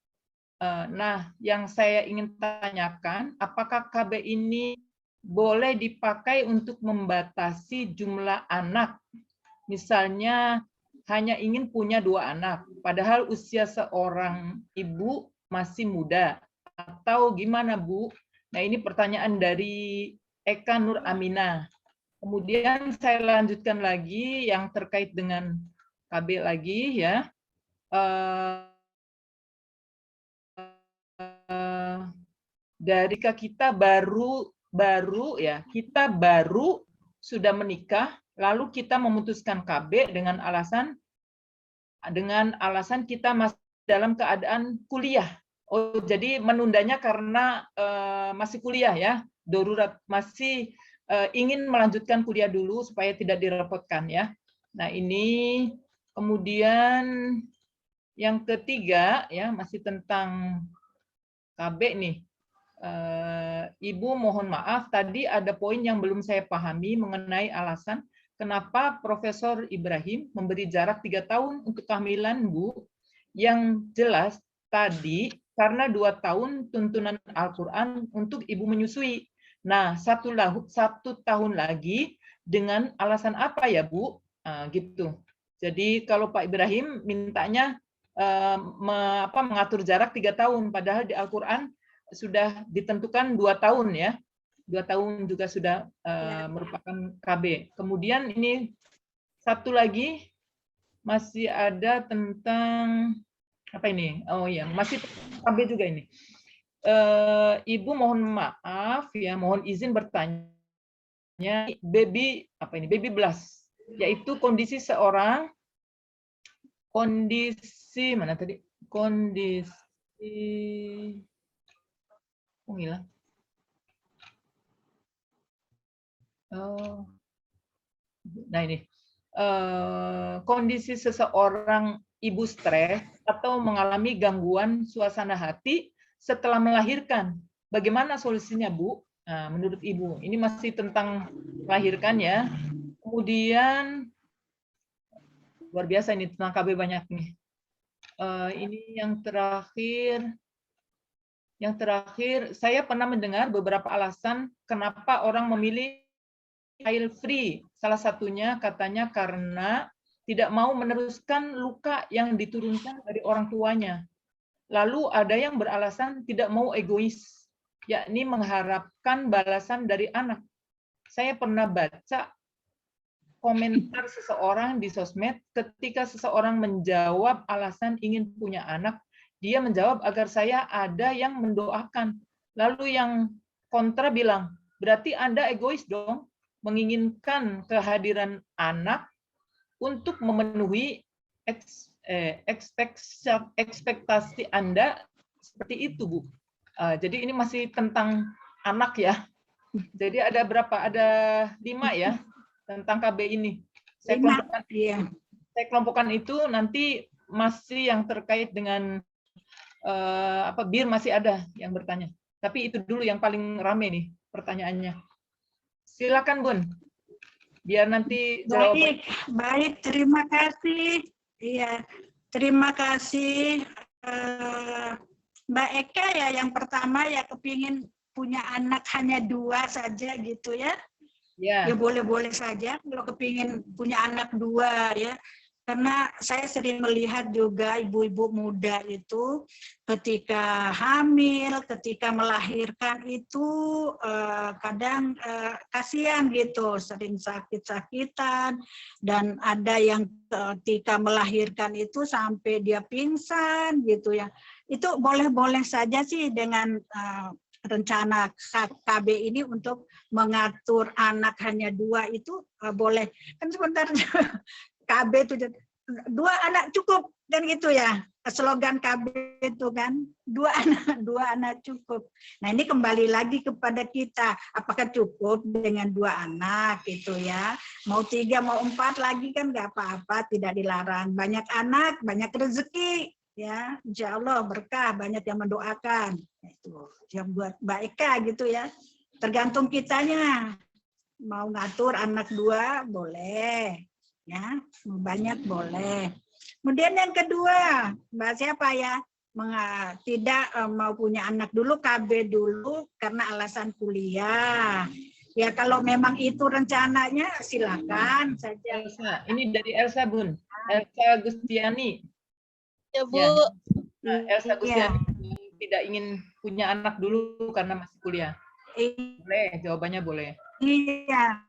Nah, yang saya ingin tanyakan, apakah KB ini boleh dipakai untuk membatasi jumlah anak? Misalnya hanya ingin punya 2 anak, padahal usia seorang ibu masih muda. Atau gimana, Bu? Nah, ini pertanyaan dari Eka Nur Amina. Kemudian saya lanjutkan lagi yang terkait dengan KB lagi ya. Dari kita baru sudah menikah, lalu kita memutuskan KB dengan alasan kita masih dalam keadaan kuliah. Oh, jadi menundanya karena masih kuliah ya, darurat, masih ingin melanjutkan kuliah dulu supaya tidak direpotkan ya. Nah, ini kemudian yang ketiga ya, masih tentang KB nih. Ibu mohon maaf, tadi ada poin yang belum saya pahami mengenai alasan kenapa Profesor Ibrahim memberi jarak 3 tahun untuk kehamilan, Bu. Yang jelas tadi karena 2 tahun tuntunan Al-Quran untuk ibu menyusui. Nah, 1 tahun lagi dengan alasan apa ya, Bu? Gitu. Jadi kalau Pak Ibrahim mintanya mengatur jarak 3 tahun, padahal di Al-Quran sudah ditentukan 2 tahun ya. 2 tahun juga sudah merupakan KB. Kemudian ini satu lagi masih ada tentang apa ini? Oh ya, masih KB juga ini. Ibu mohon maaf ya, mohon izin bertanya baby blast, yaitu kondisi seorang mana tadi? Hilang. Nah ini kondisi seseorang ibu stres atau mengalami gangguan suasana hati setelah melahirkan. Bagaimana solusinya, Bu? Nah, menurut Ibu, ini masih tentang melahirkan ya. Kemudian luar biasa ini tentang KB banyak nih. Ini yang terakhir. Yang terakhir, saya pernah mendengar beberapa alasan kenapa orang memilih child free. Salah satunya katanya karena tidak mau meneruskan luka yang diturunkan dari orang tuanya. Lalu ada yang beralasan tidak mau egois, yakni mengharapkan balasan dari anak. Saya pernah baca komentar seseorang di sosmed ketika seseorang menjawab alasan ingin punya anak. Dia menjawab agar saya ada yang mendoakan. Lalu yang kontra bilang, berarti Anda egois dong, menginginkan kehadiran anak untuk memenuhi ekspektasi Anda seperti itu, Bu. Jadi ini masih tentang anak ya. Jadi ada berapa? Ada 5 ya tentang KB ini. Saya kelompokkan itu nanti masih yang terkait dengan BIR masih ada yang bertanya. Tapi itu dulu yang paling rame nih pertanyaannya. Silakan, Bun. Biar nanti jawaban. Baik, terima kasih. Iya, terima kasih Mbak Eka ya, yang pertama ya kepingin punya anak hanya 2 saja gitu ya. Ya boleh-boleh saja kalau kepingin punya anak 2 ya. Karena saya sering melihat juga ibu-ibu muda itu ketika hamil, ketika melahirkan itu kadang kasihan gitu, sering sakit-sakitan, dan ada yang ketika melahirkan itu sampai dia pingsan gitu ya. Itu boleh-boleh saja sih dengan rencana KB ini untuk mengatur anak hanya 2 itu boleh. Kan sebentar KB itu 2 anak cukup dan gitu ya, slogan KB itu kan 2 anak cukup. Nah ini kembali lagi kepada kita, apakah cukup dengan 2 anak gitu ya, mau 3 mau 4 lagi kan nggak apa-apa, tidak dilarang. Banyak anak banyak rezeki ya, insya Allah berkah, banyak yang mendoakan. Itu yang buat Mbak Eka gitu ya, tergantung kitanya mau ngatur anak 2 boleh ya, banyak boleh. Kemudian yang kedua, Mbak siapa ya? tidak mau punya anak dulu, KB dulu karena alasan kuliah. Ya kalau memang itu rencananya silakan saja. Elsa, ini dari Elsa Bun, Elsa Gustiani. Ya, Bu. Ya. Nah, Elsa Iya. Gustiani tidak ingin punya anak dulu karena masih kuliah. Boleh, jawabannya boleh. Iya.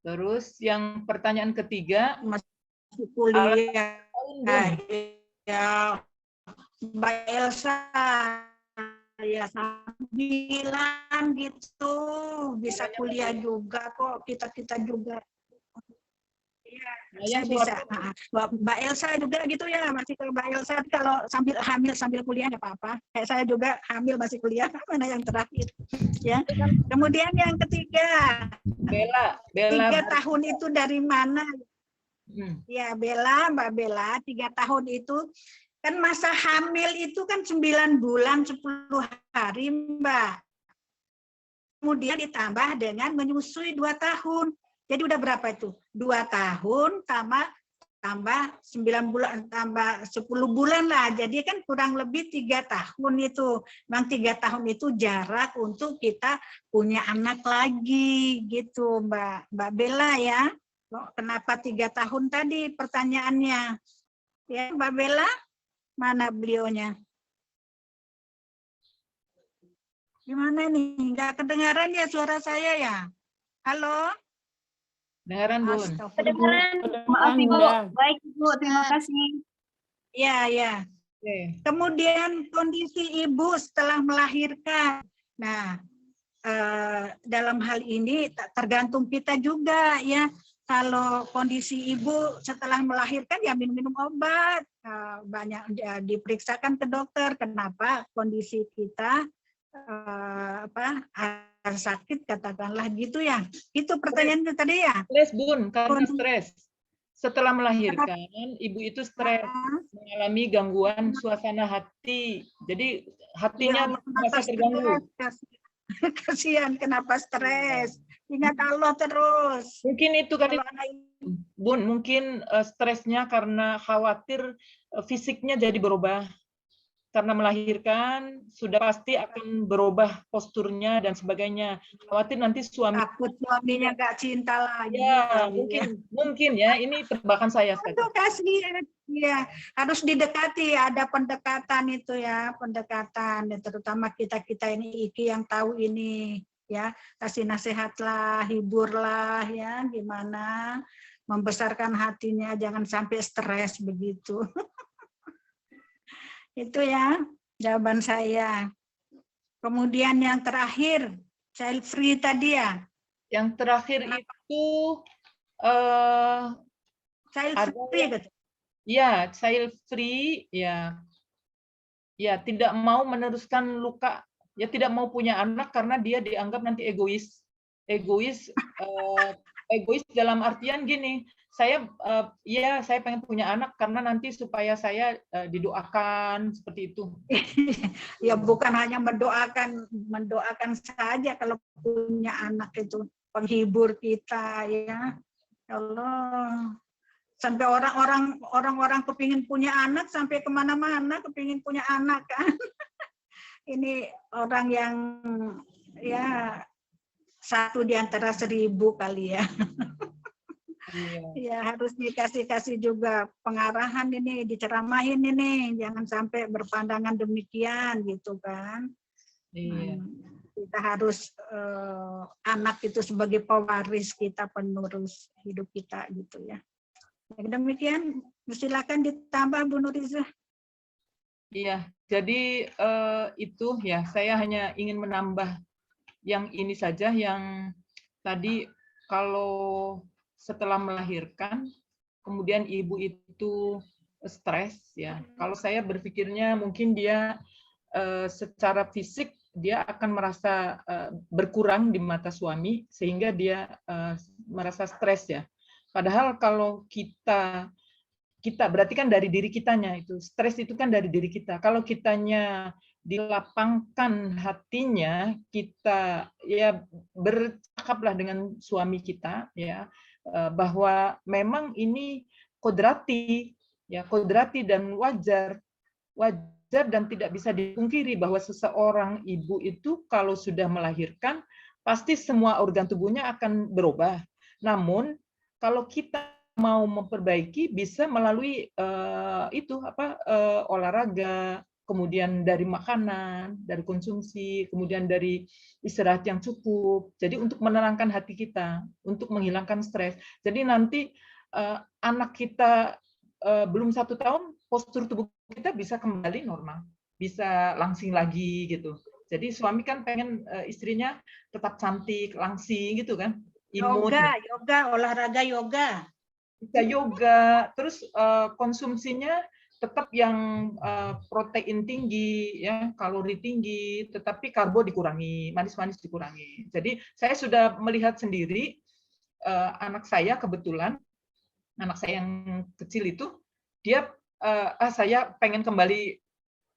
Terus yang pertanyaan ketiga, Masih kuliah. Bun. Ya, Mbak Elsa, ya bilang gitu, bisa kuliah juga kok, kita juga. Iya, saya bisa. Nah, Mbak Elsa juga gitu ya, masih ke Mbak Elsa kalau sambil hamil sambil kuliah nggak apa-apa. Kayak saya juga hamil masih kuliah, mana yang terakhir, ya. Kemudian yang ketiga, Bella 3 tahun itu dari mana? Ya Bella, Mbak Bella, 3 tahun itu kan masa hamil itu kan 9 bulan 10 hari Mbak. Kemudian ditambah dengan menyusui 2 tahun. Jadi udah berapa itu? 2 tahun tambah 9 bulan tambah 10 bulan lah. Jadi kan kurang lebih 3 tahun itu. Memang 3 tahun itu jarak untuk kita punya anak lagi gitu Mbak Bella ya. Kenapa 3 tahun tadi pertanyaannya? Ya Mbak Bella, mana beliaunya? Gimana nih? Nggak kedengaran ya suara saya ya? Halo? Dengaran, Bun. Maaf, Ibu. Baik, Ibu. Terima kasih. Ya, ya. Oke. Kemudian kondisi ibu setelah melahirkan. Nah, dalam hal ini tergantung kita juga ya. Kalau kondisi ibu setelah melahirkan ya minum obat, banyak diperiksakan ke dokter. Kenapa kondisi kita sakit katakanlah gitu ya. Itu pertanyaannya tadi ya. Stres Bun, karena stres. Setelah melahirkan, ibu itu stres, mengalami gangguan suasana hati. Jadi hatinya merasa terganggu. Kasihan, kenapa stres? Ingat Allah terus. Mungkin itu kali, Bun, mungkin stresnya karena khawatir fisiknya jadi berubah. Karena melahirkan, sudah pasti akan berubah posturnya dan sebagainya. Khawatir nanti takut suaminya nggak cinta lagi. Ya, mungkin ya. Ini tebakan saya. Itu kasihan. Ya, harus didekati. Ada pendekatan itu ya, pendekatan. Terutama kita ini Iki yang tahu ini. Ya, kasih nasihatlah, hiburlah ya, gimana membesarkan hatinya, jangan sampai stres begitu. Itu ya jawaban saya. Kemudian yang terakhir, child free tadi ya. Yang terakhir itu child free betul. Ya, child free ya. Ya, tidak mau meneruskan luka, ya tidak mau punya anak karena dia dianggap nanti egois. Egois dalam artian gini, saya pengen punya anak karena nanti supaya saya didoakan seperti itu. Ya bukan hanya mendoakan saja kalau punya anak itu penghibur kita ya. Allah. Sampai orang-orang kepingin punya anak sampai kemana-mana kepingin punya anak kan. Ini orang yang ya 1 di antara 1000 kali ya. Ya harus dikasih juga pengarahan ini, diceramahin ini, jangan sampai berpandangan demikian gitu kan. Kita harus anak itu sebagai pewaris kita, penerus hidup kita gitu ya. Demikian, silakan ditambah Bu Nuriza. Iya, jadi itu ya saya hanya ingin menambah yang ini saja, yang tadi kalau setelah melahirkan, kemudian ibu itu stres ya. Kalau saya berpikirnya mungkin dia secara fisik dia akan merasa berkurang di mata suami sehingga dia merasa stres ya. Padahal kalau kita berarti kan dari diri kitanya, itu stres itu kan dari diri kita. Kalau kitanya dilapangkan hatinya, kita ya bercakaplah dengan suami kita ya, bahwa memang ini kodrati ya kodrati dan wajar dan tidak bisa dipungkiri bahwa seseorang ibu itu kalau sudah melahirkan pasti semua organ tubuhnya akan berubah. Namun kalau kita mau memperbaiki bisa melalui olahraga, kemudian dari makanan, dari konsumsi, kemudian dari istirahat yang cukup. Jadi untuk menenangkan hati kita, untuk menghilangkan stres. Jadi nanti anak kita belum 1 tahun, postur tubuh kita bisa kembali normal, bisa langsing lagi gitu. Jadi suami kan pengen istrinya tetap cantik, langsing gitu kan. Imun. Yoga, olahraga yoga. Bisa yoga, terus konsumsinya tetap yang protein tinggi, ya, kalori tinggi, tetapi karbo dikurangi, manis-manis dikurangi. Jadi saya sudah melihat sendiri anak saya kebetulan, anak saya yang kecil itu, dia saya pengen kembali,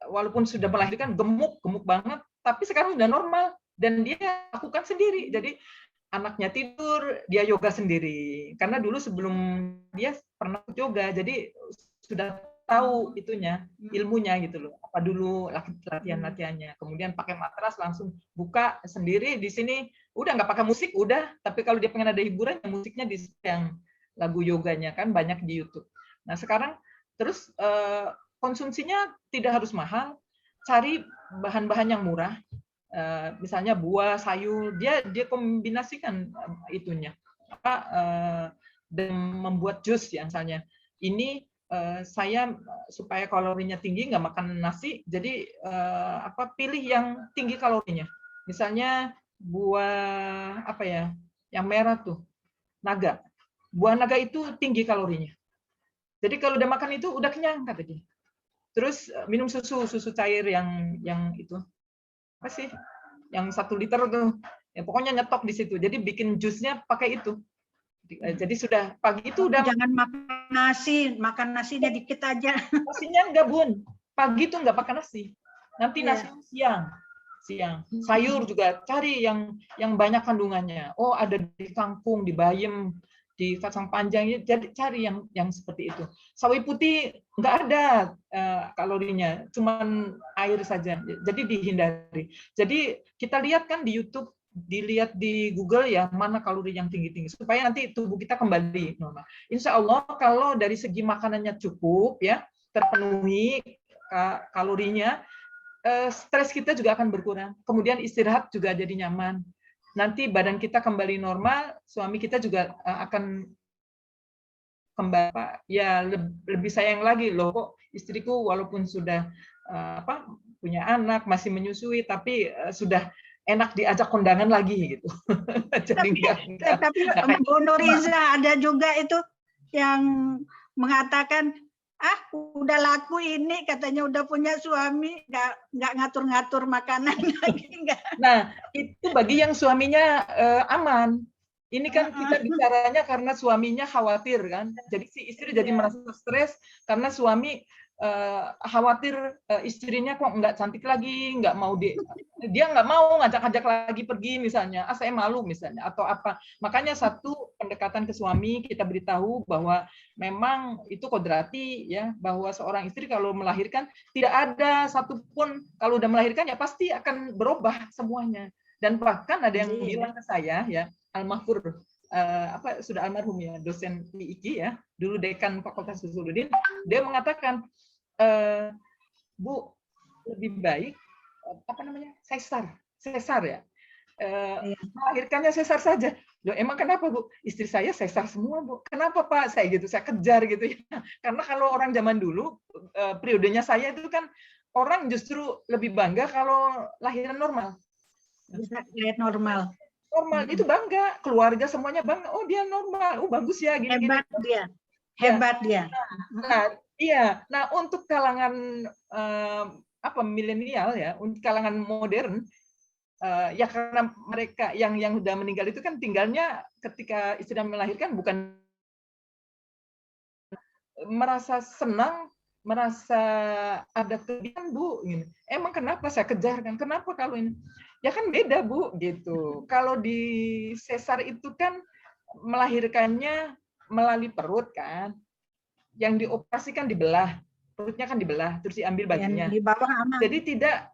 walaupun sudah melahirkan gemuk banget, tapi sekarang sudah normal dan dia lakukan sendiri. Jadi anaknya tidur, dia yoga sendiri. Karena dulu sebelum dia pernah yoga, jadi sudah tahu itunya, ilmunya gitu loh. Apa dulu latihan-latihannya. Kemudian pakai matras langsung buka sendiri di sini, udah nggak pakai musik, udah. Tapi kalau dia pengen ada hiburan, ya musiknya di yang lagu yoganya kan banyak di YouTube. Nah sekarang terus konsumsinya tidak harus mahal, cari bahan-bahan yang murah. Misalnya buah, sayur, dia kombinasikan itunya, dan membuat jus ya misalnya. Ini saya supaya kalorinya tinggi nggak makan nasi, jadi pilih yang tinggi kalorinya. Misalnya buah yang merah tuh, naga. Buah naga itu tinggi kalorinya. Jadi kalau udah makan itu udah kenyang kata dia. Terus minum susu cair yang itu. Apa sih? Yang 1 liter tuh. Ya, pokoknya nyetok di situ. Jadi bikin jusnya pakai itu. Jadi sudah pagi itu udah. Jangan makan nasinya dikit aja. Nasinya enggak, Bun. Pagi itu enggak pakai nasi. Nanti nasi siang. Sayur juga cari yang banyak kandungannya. Oh, ada di kangkung, di bayam, di kacang panjang, jadi cari yang seperti itu. Sawi putih nggak ada kalorinya, cuman air saja. Jadi dihindari. Jadi kita lihat kan di YouTube, dilihat di Google ya mana kalori yang tinggi-tinggi supaya nanti tubuh kita kembali normal. Insya Allah kalau dari segi makanannya cukup ya, terpenuhi kalorinya, stres kita juga akan berkurang. Kemudian istirahat juga jadi nyaman. Nanti badan kita kembali normal, suami kita juga akan kembali ya lebih sayang lagi loh, kok istriku walaupun sudah punya anak, masih menyusui, tapi sudah enak diajak kondangan lagi gitu. Jadi tapi Bu Nuriza ada juga itu yang mengatakan udah laku ini, katanya udah punya suami, nggak ngatur-ngatur makanan lagi nggak. Nah itu bagi yang suaminya aman. Ini kan kita bicaranya karena suaminya khawatir kan, jadi si istri jadi merasa stres karena suami khawatir istrinya kok nggak cantik lagi, nggak mau dia nggak mau ngajak-ngajak lagi pergi misalnya, saya malu misalnya atau apa. Makanya satu pendekatan ke suami kita beritahu bahwa memang itu kodrati ya, bahwa seorang istri kalau melahirkan tidak ada satupun, kalau udah melahirkan ya pasti akan berubah semuanya. Dan bahkan ada yang bilang ke saya ya, Al-Mahfur sudah almarhum ya, dosen PIK ya, dulu dekan Fakultas Usuluddin, dia mengatakan, Bu, lebih baik sesar ya, melahirkannya sesar saja. Loh, emang kenapa Bu? Istri saya sesar semua Bu. Kenapa Pak? Saya kejar gitu ya. Karena kalau orang zaman dulu, periodenya saya itu kan orang justru lebih bangga kalau lahiran normal. Bisa lihat normal itu bangga, keluarga semuanya bangga, oh dia normal, oh bagus ya gini, hebat dia. Nah untuk kalangan milenial ya, untuk kalangan modern ya karena mereka yang sudah meninggal itu kan tinggalnya ketika istri melahirkan bukan merasa senang, merasa ada kelebihan Bu, emang kenapa saya kejar kan, kenapa kalau ini ya kan beda Bu gitu. Kalau di sesar itu kan melahirkannya melalui perut kan, yang dioperasikan dibelah, perutnya kan dibelah, terus diambil baginya. Yang di bawah aman. Jadi tidak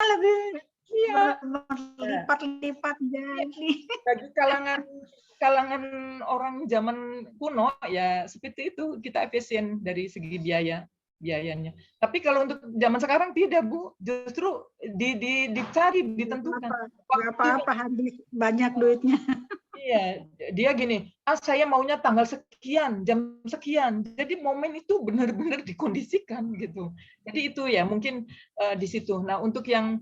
Lebih iya. berlipat-lipat jadi. Bagi kalangan orang zaman kuno ya seperti itu, kita efisien dari segi biayanya. Tapi kalau untuk zaman sekarang tidak, Bu. Justru dicari, ditentukan. Nggak apa-apa habis banyak duitnya. Iya, dia gini, saya maunya tanggal sekian, jam sekian. Jadi momen itu benar-benar dikondisikan gitu. Jadi itu ya mungkin di situ. Nah, untuk yang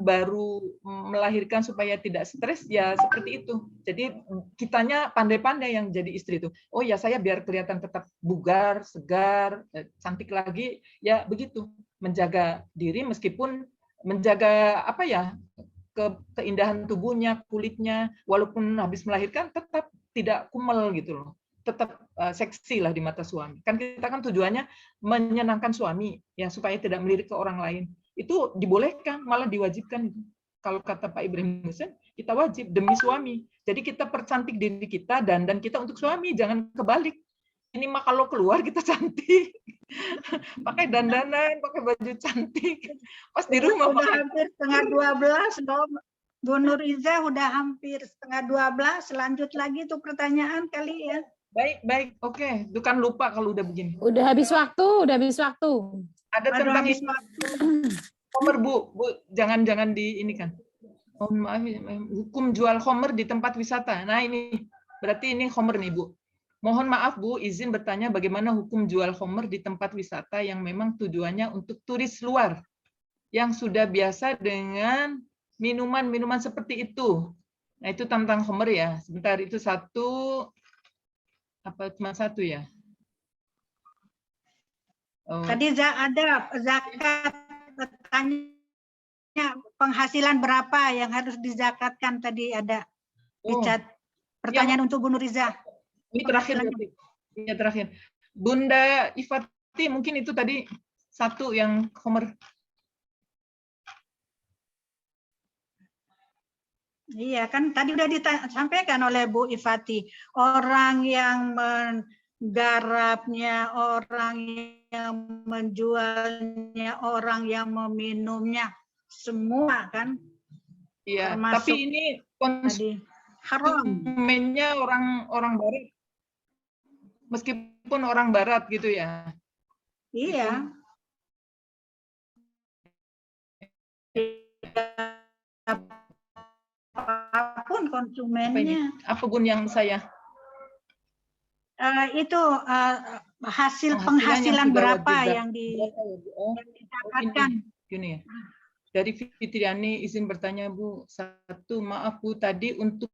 baru melahirkan supaya tidak stres ya seperti itu. Jadi kitanya pandai-pandai yang jadi istri itu. Oh ya, saya biar kelihatan tetap bugar, segar, cantik lagi, ya begitu. Menjaga diri meskipun menjaga apa ya? Keindahan tubuhnya, kulitnya, walaupun habis melahirkan tetap tidak kumel gitu loh, tetap seksi lah di mata suami. Kan kita kan tujuannya menyenangkan suami ya supaya tidak melirik ke orang lain. Itu dibolehkan, malah diwajibkan. Kalau kata Pak Ibrahim Hussein, kita wajib demi suami. Jadi kita percantik diri kita dan kita untuk suami, jangan kebalik. Ini mah kalau keluar kita cantik, pakai dandanan, pakai baju cantik. Pas di rumah udah hampir setengah 12 loh. Bu Nuriza udah hampir setengah 12. Lanjut lagi tuh pertanyaan kali ya. Baik, oke. Itu kan lupa kalau udah begini. Udah habis waktu. Ada Aduh, tentang habis ini. waktu. Khomer, Bu, jangan di ini kan. Oh, maaf, hukum jual khomer di tempat wisata. Nah ini berarti ini khomer nih, Bu. Mohon maaf Bu, izin bertanya bagaimana hukum jual khomer di tempat wisata yang memang tujuannya untuk turis luar yang sudah biasa dengan minuman-minuman seperti itu. Nah itu tentang khomer ya. Sebentar, itu cuma satu ya? Oh. Tadi ada zakat, bertanya penghasilan berapa yang harus dizakatkan tadi ada di chat. Pertanyaan untuk Bu Nuriza. Ini terakhir, ya terakhir. Bunda Ifati, mungkin itu tadi satu yang khomer. Iya kan tadi udah disampaikan oleh Bu Ifati, orang yang menggarapnya, orang yang menjualnya, orang yang meminumnya, semua kan. Iya, tapi ini konsumennya orang barat. Meskipun orang barat gitu ya. Iya. Apapun konsumennya. Apapun yang saya. Itu hasil penghasilan berapa yang didapatkan. Gini ya. Dari Fitriani izin bertanya Bu. Satu, maaf Bu, tadi untuk